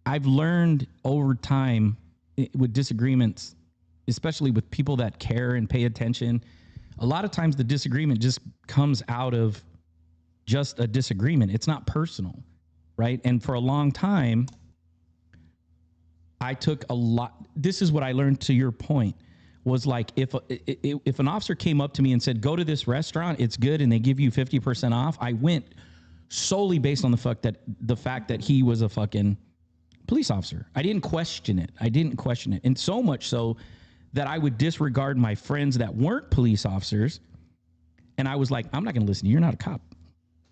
I've learned over time with disagreements, especially with people that care and pay attention, a lot of times the disagreement just comes out of just a disagreement. It's not personal, right? And for a long time, I took a lot. This is what I learned, to your point, was like if an officer came up to me and said, go to this restaurant, it's good, and they give you 50% off, I went solely based on the fact that he was a fucking police officer. I didn't question it. And so much so that I would disregard my friends that weren't police officers. And I was like, I'm not going to listen to you. You're not a cop.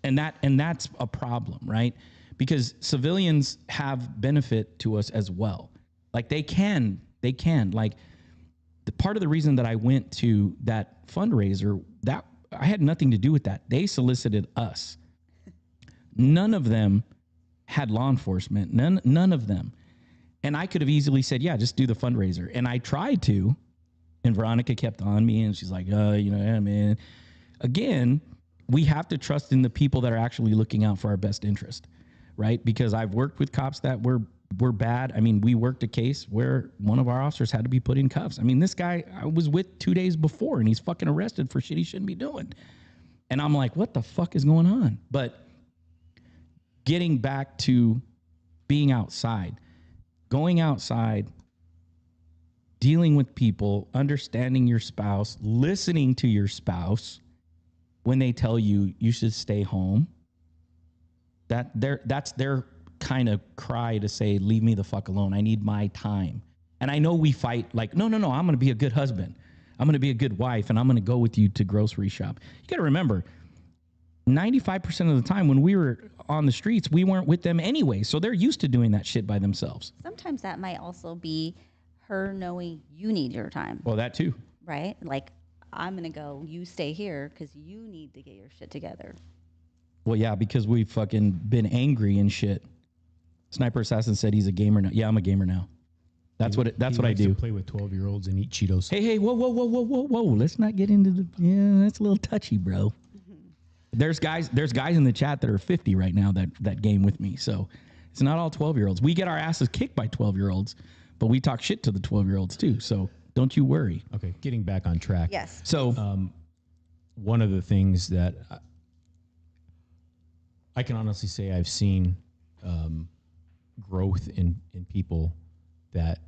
And that's a problem, right? Because civilians have benefit to us as well. Like they can like the part of the reason that I went to that fundraiser, that I had nothing to do with that. They solicited us. None of them had law enforcement. None of them. And I could have easily said, yeah, just do the fundraiser. And I tried to, and Veronica kept on me and she's like, yeah, man. Again, we have to trust in the people that are actually looking out for our best interest, right? Because I've worked with cops that were bad. I mean, we worked a case where one of our officers had to be put in cuffs. I mean, this guy I was with 2 days before and he's fucking arrested for shit he shouldn't be doing. And I'm like, what the fuck is going on? But getting back to being outside, going outside, dealing with people, understanding your spouse, listening to your spouse when they tell you you should stay home, that's their kind of cry to say, leave me the fuck alone. I need my time. And I know we fight like, no, I'm going to be a good husband. I'm going to be a good wife, and I'm going to go with you to grocery shop. You got to remember, 95% of the time when we were on the streets, we weren't with them anyway. So they're used to doing that shit by themselves. Sometimes that might also be her knowing you need your time, Well, that too. right? Like, I'm going to go, you stay here because you need to get your shit together. Well, yeah, because we've fucking been angry and shit. Sniper Assassin said he's a gamer now. Yeah, I'm a gamer now. That's what I likes to do. play with 12-year-olds and eat Cheetos. Hey, whoa. Let's not get into that's a little touchy, bro. There's guys in the chat that are 50 right now that game with me. So it's not all 12-year-olds. We get our asses kicked by 12-year-olds, but we talk shit to the 12-year-olds too. So don't you worry. Okay, getting back on track. Yes. So One of the things that I can honestly say I've seen growth in people that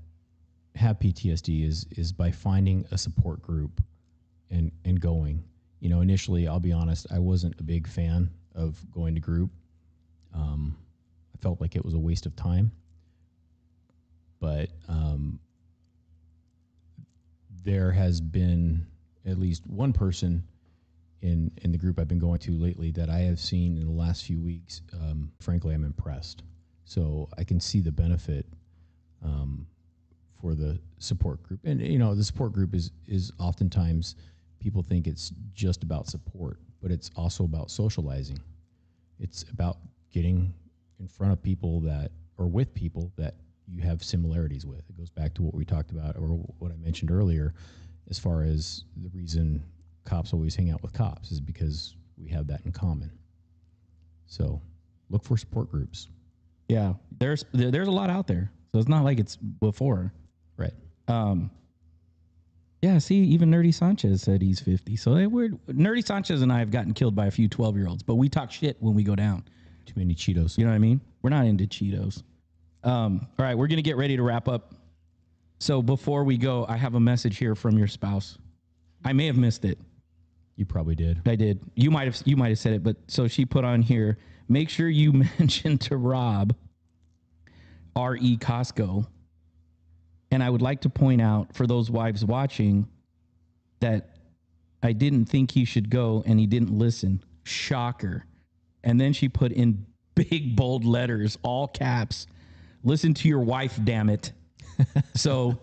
have PTSD is by finding a support group and going. You know, initially, I'll be honest, I wasn't a big fan of going to group. I felt like it was a waste of time. But there has been at least one person in the group I've been going to lately that I have seen in the last few weeks. Frankly, I'm impressed. So I can see the benefit for the support group. And, you know, the support group is oftentimes people think it's just about support, but it's also about socializing. It's about getting in front of people that, or with people that you have similarities with. It goes back to what we talked about, or what I mentioned earlier, as far as the reason cops always hang out with cops is because we have that in common. So look for support groups. Yeah, there's a lot out there, so it's not like it's before. Right. Yeah, see, even Nerdy Sanchez said he's 50. So Nerdy Sanchez and I have gotten killed by a few 12-year-olds, but we talk shit when we go down. Too many Cheetos. You know what I mean? We're not into Cheetos. All right, we're going to get ready to wrap up. So before we go, I have a message here from your spouse. I may have missed it. You probably did. I did. You might have said it, but so she put on here, make sure you mention to Rob, R.E. Costco. And I would like to point out for those wives watching that I didn't think he should go and he didn't listen. Shocker. And then she put in big, bold letters, all caps, listen to your wife, damn it. So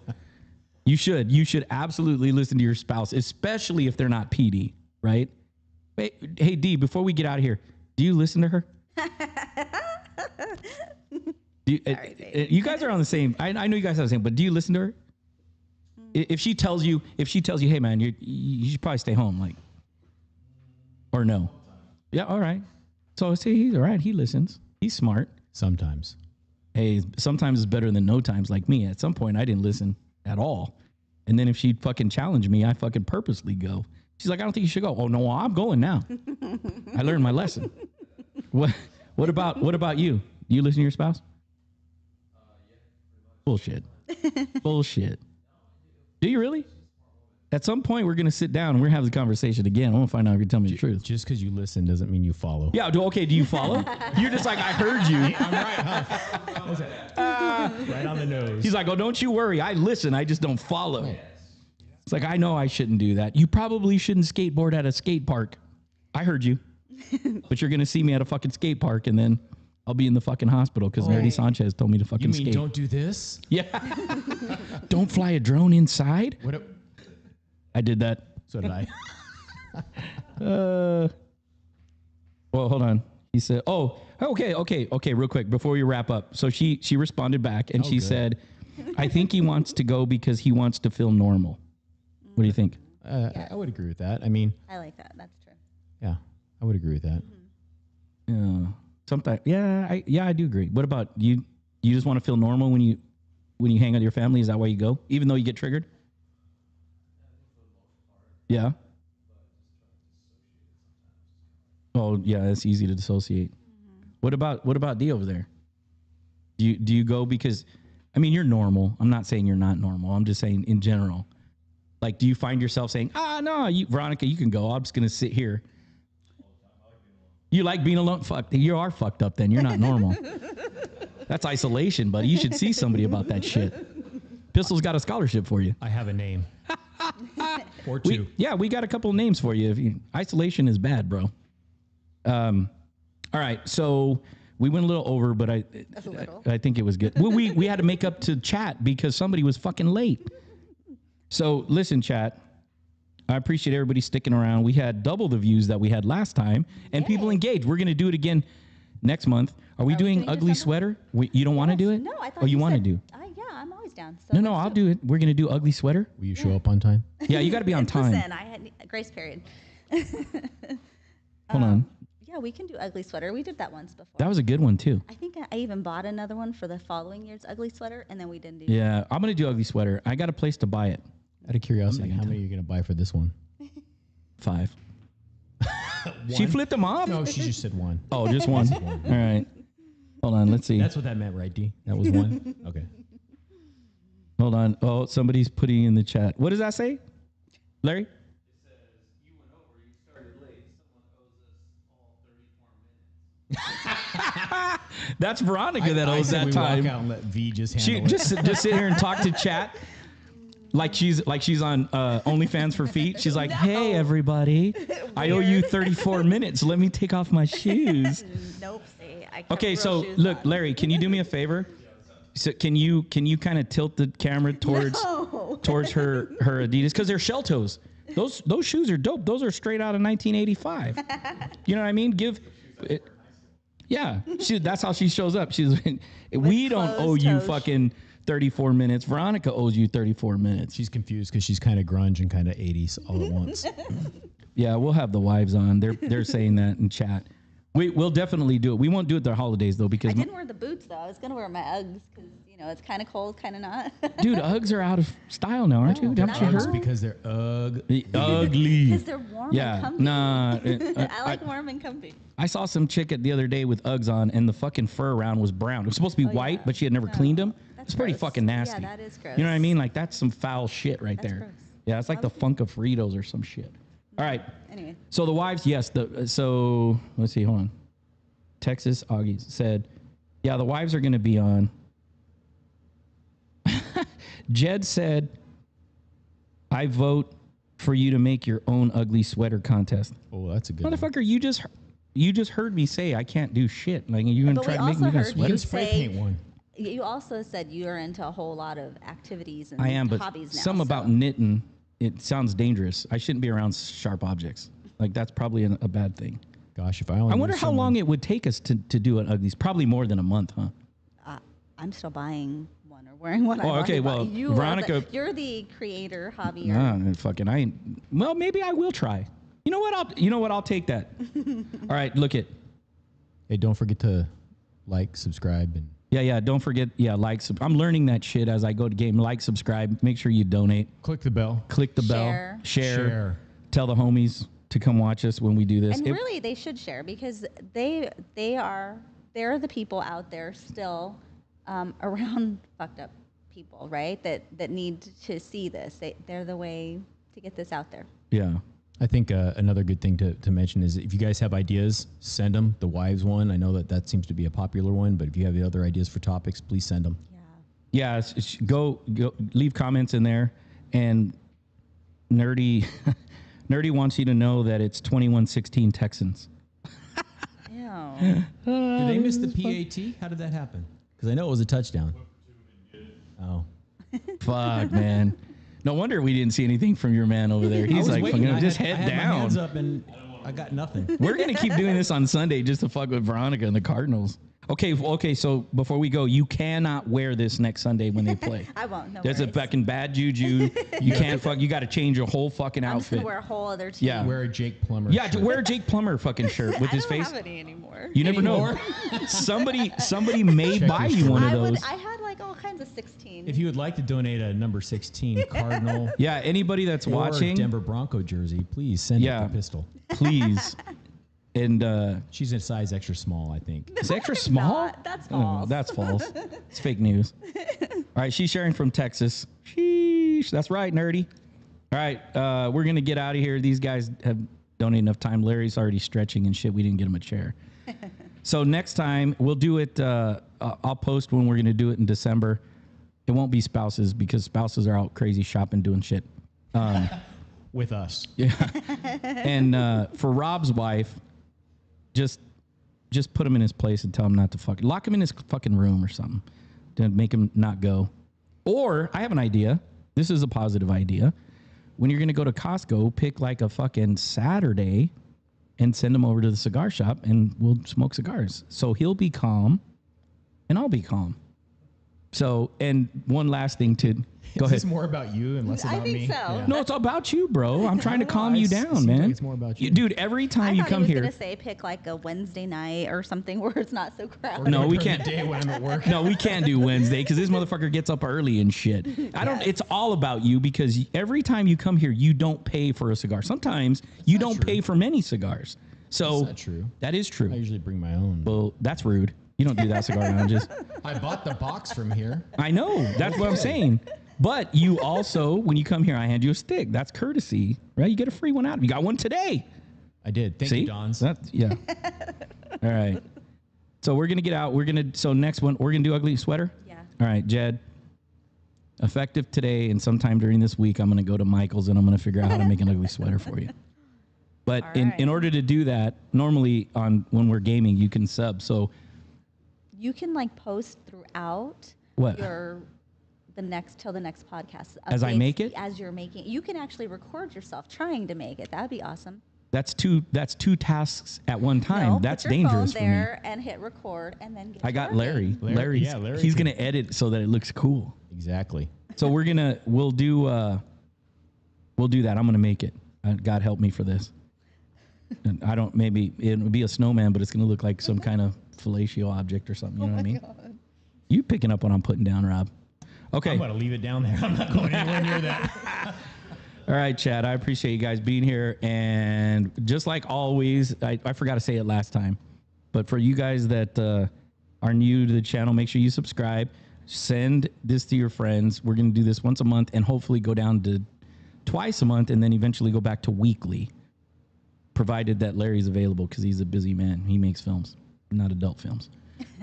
you should absolutely listen to your spouse, especially if they're not PD, right? Hey, D, before we get out of here, do you listen to her? You guys are on the same. I know you guys are the same, but do you listen to her? If she tells you, hey man, you should probably stay home, like, or no? Yeah, all right. So see, he's all right. He listens. He's smart. Sometimes. Hey, sometimes it's better than no times. Like me, at some point I didn't listen at all, and then if she fucking challenged me, I fucking purposely go. She's like, I don't think you should go. Oh no, I'm going now. I learned my lesson. What about you? Do you listen to your spouse? Bullshit. Bullshit. Do you really? At some point, we're going to sit down and we're going to have the conversation again. I want to find out if you tell me the truth. Just because you listen doesn't mean you follow. Yeah. Do you follow? You're just like, I heard you. I'm right, huh? Right on the nose. He's like, oh, don't you worry. I listen. I just don't follow. It's like, I know I shouldn't do that. You probably shouldn't skateboard at a skate park. I heard you. But you're going to see me at a fucking skate park and then I'll be in the fucking hospital because Nerdy Sanchez told me to fucking skate. You mean don't do this? Yeah. Don't fly a drone inside? I did that. So did I. Well, hold on. He said, okay, real quick before we wrap up. So she responded back and she said, I think he wants to go because he wants to feel normal. What do you think? I would agree with that. I mean, I like that. That's true. yeah, I would agree with that. Yeah. Sometimes, I do agree. What about you? You just want to feel normal when you hang out with your family? Is that why you go, even though you get triggered? Yeah. Oh, yeah. It's easy to dissociate. What about D over there? Do you go because, I mean, you're normal. I'm not saying you're not normal. I'm just saying in general. Like, do you find yourself saying, no, Veronica, you can go. I'm just gonna sit here. You like being alone? Fuck, you are fucked up then. You're not normal. That's isolation, buddy. You should see somebody about that shit. Pistol's got a scholarship for you. I have a name. Or two. We got a couple of names for you. Isolation is bad, bro. All right, so we went a little over, but I think it was good. Well, we had to make up to chat because somebody was fucking late. So listen, chat. I appreciate everybody sticking around. We had double the views that we had last time, and people engaged. We're going to do it again next month. Are we doing Ugly Sweater? You don't want to do it? No, I thought you want to do? Yeah, I'm always down. So No, I'll do it. We're going to do Ugly Sweater. Will you show up on time? Yeah, you got to be on time. Listen, I had a grace period. Hold on. Yeah, we can do Ugly Sweater. We did that once before. That was a good one, too. I think I even bought another one for the following year's Ugly Sweater, and then we didn't do Yeah, I'm going to do Ugly Sweater. I got a place to buy it. Out of curiosity, how many are you going to buy for this one? 5. She flipped them off? No, she just said one. Oh, just one. All right. Hold on. Let's see. That's what that meant, right, D? That was one? Okay. Hold on. Oh, somebody's putting in the chat. What does that say, Larry? It says, you went over, you started late, someone owes us all 30 more minutes. That's Veronica that owes that we time. walk out and let V just She handle it. just sit here and talk to chat like she's on OnlyFans for feet. She's like, hey everybody, I owe you 34 minutes. Let me take off my shoes. Nope. See, I kept Okay, real so shoes look, on. Larry, can you do me a favor? So can you kind of tilt the camera towards her Adidas because they're shell toes. Those shoes are dope. Those are straight out of 1985. You know what I mean? Yeah, that's how she shows up. She's we don't owe closed you toes. fucking 34 minutes. Veronica owes you 34 minutes. She's confused because she's kind of grunge and kind of 80s all at once. Yeah, we'll have the wives on. They're saying that in chat. We'll definitely do it. We won't do it the holidays though because I didn't wear the boots though. I was gonna wear my Uggs because it's kind of cold, kind of not. dude, Uggs are out of style now, aren't you? No, Haven't you not heard? at all. Because they're ugly. Ugly. Because they're warm Yeah, and comfy. nah. I like warm and comfy. I saw some chick the other day with Uggs on, and the fucking fur around was brown. It was supposed to be white, yeah. but she had never cleaned them. That's It's pretty gross. fucking nasty. Yeah, that is gross. You know what I mean? Like that's some foul shit right That's there. gross. Yeah, it's like the Funkafritos or some shit. All right. Anyway, So the wives, yes. So let's see. Hold on. Texas Augie said, "Yeah, the wives are going to be on." Jed said, "I vote for you to make your own ugly sweater contest." Oh, that's a good one. Motherfucker, you just heard me say I can't do shit. Like you gonna But try we to make also me a heard You sweater? can you spray say- paint one. you also said you're into a whole lot of activities and I am, but hobbies now. some about knitting. It sounds dangerous. I shouldn't be around sharp objects. Like that's probably a bad thing. Gosh, if I only I wonder knew how someone- long it would take us to do an uglies. Probably more than a month, huh? I'm still buying one or wearing one. Oh, I've okay, already well, bought. You Veronica- you're the creator, hobby. Nah, fucking I ain't. Well, maybe I will try. You know what? I'll take that. All right, look it. Hey, don't forget to like, subscribe, and Yeah. Don't forget. Yeah, I'm learning that shit as I go to game. Like, subscribe. Make sure you donate. click the bell. Click the Share. bell. Share. Share. Tell the homies to come watch us when we do this. And It- really, they should share because they're the people out there still around fucked up people, right? That need to see this. They're the way to get this out there. yeah. I think another good thing to mention is if you guys have ideas, send them. The wives one, I know that seems to be a popular one, but if you have other ideas for topics, please send them. Yeah. Yeah, go leave comments in there, and nerdy wants you to know that it's 21-16 Texans. Ew. Did they miss the PAT? How did that happen? Because I know it was a touchdown. Oh, Fuck, man. No wonder we didn't see anything from your man over there. I He's was like, waiting. fucking, I just had head my hands down. up and I got nothing. We're gonna keep doing this on Sunday just to fuck with Veronica and the Cardinals. Okay. So before we go, you cannot wear this next Sunday when they play. I won't. No There's a worries. fucking bad juju. You can't fuck. You got to change your whole fucking I'm just gonna outfit. wear a whole other team. Yeah. Wear a Jake Plummer. Yeah, shirt. wear a Jake Plummer fucking shirt with I his don't face. have any anymore. You never know. Somebody may Check buy your you one story. of those. I had like all kinds of 16. If you would like to donate a number 16 Cardinal Yeah, anybody that's or watching, Denver Bronco jersey, please send Yeah. it to Pistol. please. And She's in size extra small, I think. it's extra small. not. That's Oh, false. that's false. It's fake news. All right, she's sharing from Texas. Sheesh, that's right, nerdy. All right, we're gonna get out of here. These guys have donated enough time. Larry's already stretching and shit. We didn't get him a chair. So next time we'll do it. I'll post when we're gonna do it in December. It won't be spouses because spouses are out crazy shopping, doing shit. With us. Yeah. And for Rob's wife, just put him in his place and tell him not to lock him in his fucking room or something to make him not go. Or I have an idea. This is a positive idea. When you're going to go to Costco, pick like a fucking Saturday and send him over to the cigar shop and we'll smoke cigars. So he'll be calm and I'll be calm. So, and one last thing to go Is ahead. this more about you and less I about think me? so. Yeah. No, it's about you, bro. I'm trying to calm you It down, seems man. like it's more about you. Dude, every time I you thought come he was here. gonna say pick like a Wednesday night or something where it's not so crowded. No, we During can't. the day when I'm at work. No, we can't do Wednesday because this motherfucker gets up early and shit. I don't. It's all about you because every time you come here, you don't pay for a cigar. Sometimes you not don't true. pay for many cigars. So That's not true. that is I true. usually bring my own. Well, that's rude. You don't do that, cigar lounges. I bought the box from here. I know. That's what I'm saying. But you also, when you come here, I hand you a stick. That's courtesy, right? You get a free one out. You got one today. I did. Thank See? you, Don's. Yeah. All right. So we're gonna get out. So next one, we're gonna do ugly sweater. Yeah. All right, Jed. Effective today and sometime during this week, I'm gonna go to Michael's and I'm gonna figure out how to make an ugly sweater for you. But All in right. order to do that, normally when we're gaming, you can sub. So You can like post throughout What? the next podcast. As I updates make it? As you're making, you can actually record yourself trying to make it. That'd be awesome. That's two tasks at one time. No, That's put your dangerous phone for me. there and hit record, and then get I got working. Larry. Larry He's can- gonna edit so that it looks cool. Exactly. So we'll do that. I'm gonna make it. God help me for this. And I don't. Maybe it would be a snowman, but it's gonna look like some kind of fellatio object or something. You know what I mean? You picking up what I'm putting down, Rob? Okay. I'm going to leave it down there. I'm not going anywhere near that. All right, Chad. I appreciate you guys being here, and just like always, I forgot to say it last time, but for you guys that are new to the channel, make sure you subscribe. Send this to your friends. We're going to do this once a month, and hopefully go down to twice a month, and then eventually go back to weekly, provided that Larry's available, because he's a busy man. He makes films, not adult films.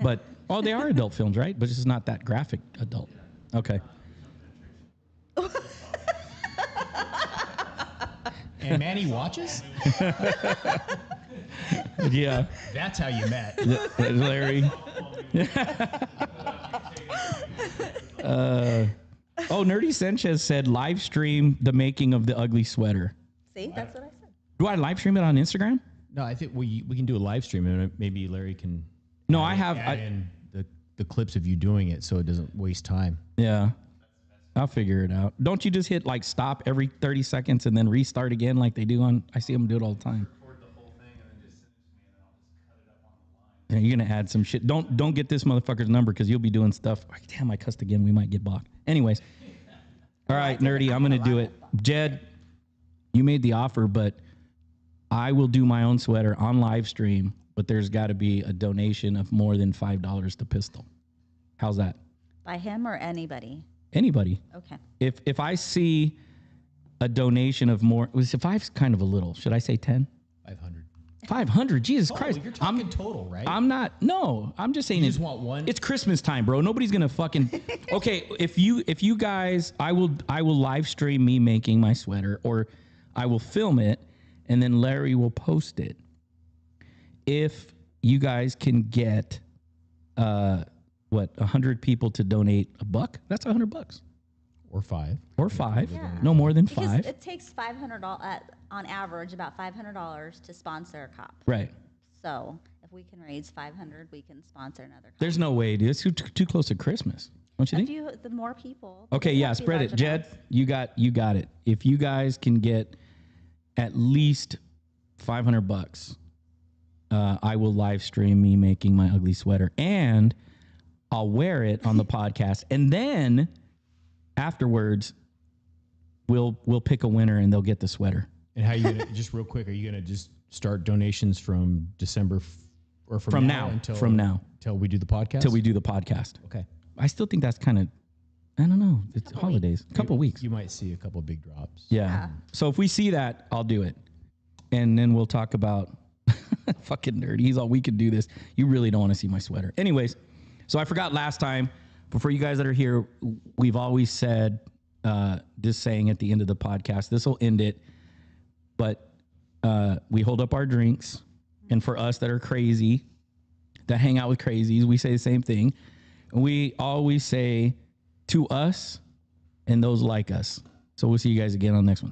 But they are adult films, right? But it's just not that graphic adult. Okay. And Manny watches? Yeah. That's how you met. Larry. Nerdy Sanchez said live stream the making of the ugly sweater. See, that's what I said. Do I live stream it on Instagram? No, I think we can do a live stream, and maybe Larry can No, add in the clips of you doing it so it doesn't waste time. Yeah. I'll figure it out. Don't you just hit like stop every 30 seconds and then restart again like they do on, I see them do it all the time. Record the whole thing and then just send it to me, and then I'll just cut it up on the line. Yeah, you're going to add some shit. Don't get this motherfucker's number because you'll be doing stuff. Damn, I cussed again. We might get blocked. Anyways. All right, Nerdy, I'm going to do it. Jed, you made the offer, but I will do my own sweater on live stream, but there's got to be a donation of more than $5 to Pistol. How's that? By him or anybody? Anybody. Okay. If I see a donation of more, was if I've kind of a little, should I say 10? 500. 500, Jesus Christ. You're talking total, right? I'm not, no, I'm just saying You just want one? It's Christmas time, bro. Nobody's going to fucking, okay. If you guys, I will live stream me making my sweater, or I will film it and then Larry will post it. If you guys can get, 100 people to donate $1, that's $100 Or 5. or 5, Yeah. no more than Because 5. it takes $500 on average, about $500 to sponsor a cop. Right. So if we can raise 500, we can sponsor another cop. There's no way, dude. It's too close to Christmas. Don't you think? The more people. Okay, it yeah, won't be spread large it. Jed, amounts. you got it. If you guys can get at least $500, I will live stream me making my ugly sweater, and I'll wear it on the podcast, and then afterwards we'll pick a winner and they'll get the sweater. And how you gonna just real quick? Are you gonna just start donations from December or From now until we do the podcast? till we do the podcast. Okay. I still think that's kind of, I don't know. It's holidays, a couple weeks. You might see a couple big drops. Yeah. So if we see that, I'll do it. And then we'll talk about fucking Nerdy. He's all, we can do this. You really don't want to see my sweater. Anyways, so I forgot last time, but for you guys that are here, we've always said this saying at the end of the podcast. This will end it. But we hold up our drinks. And for us that are crazy, that hang out with crazies, we say the same thing. We always say to us and those like us. So we'll see you guys again on the next one.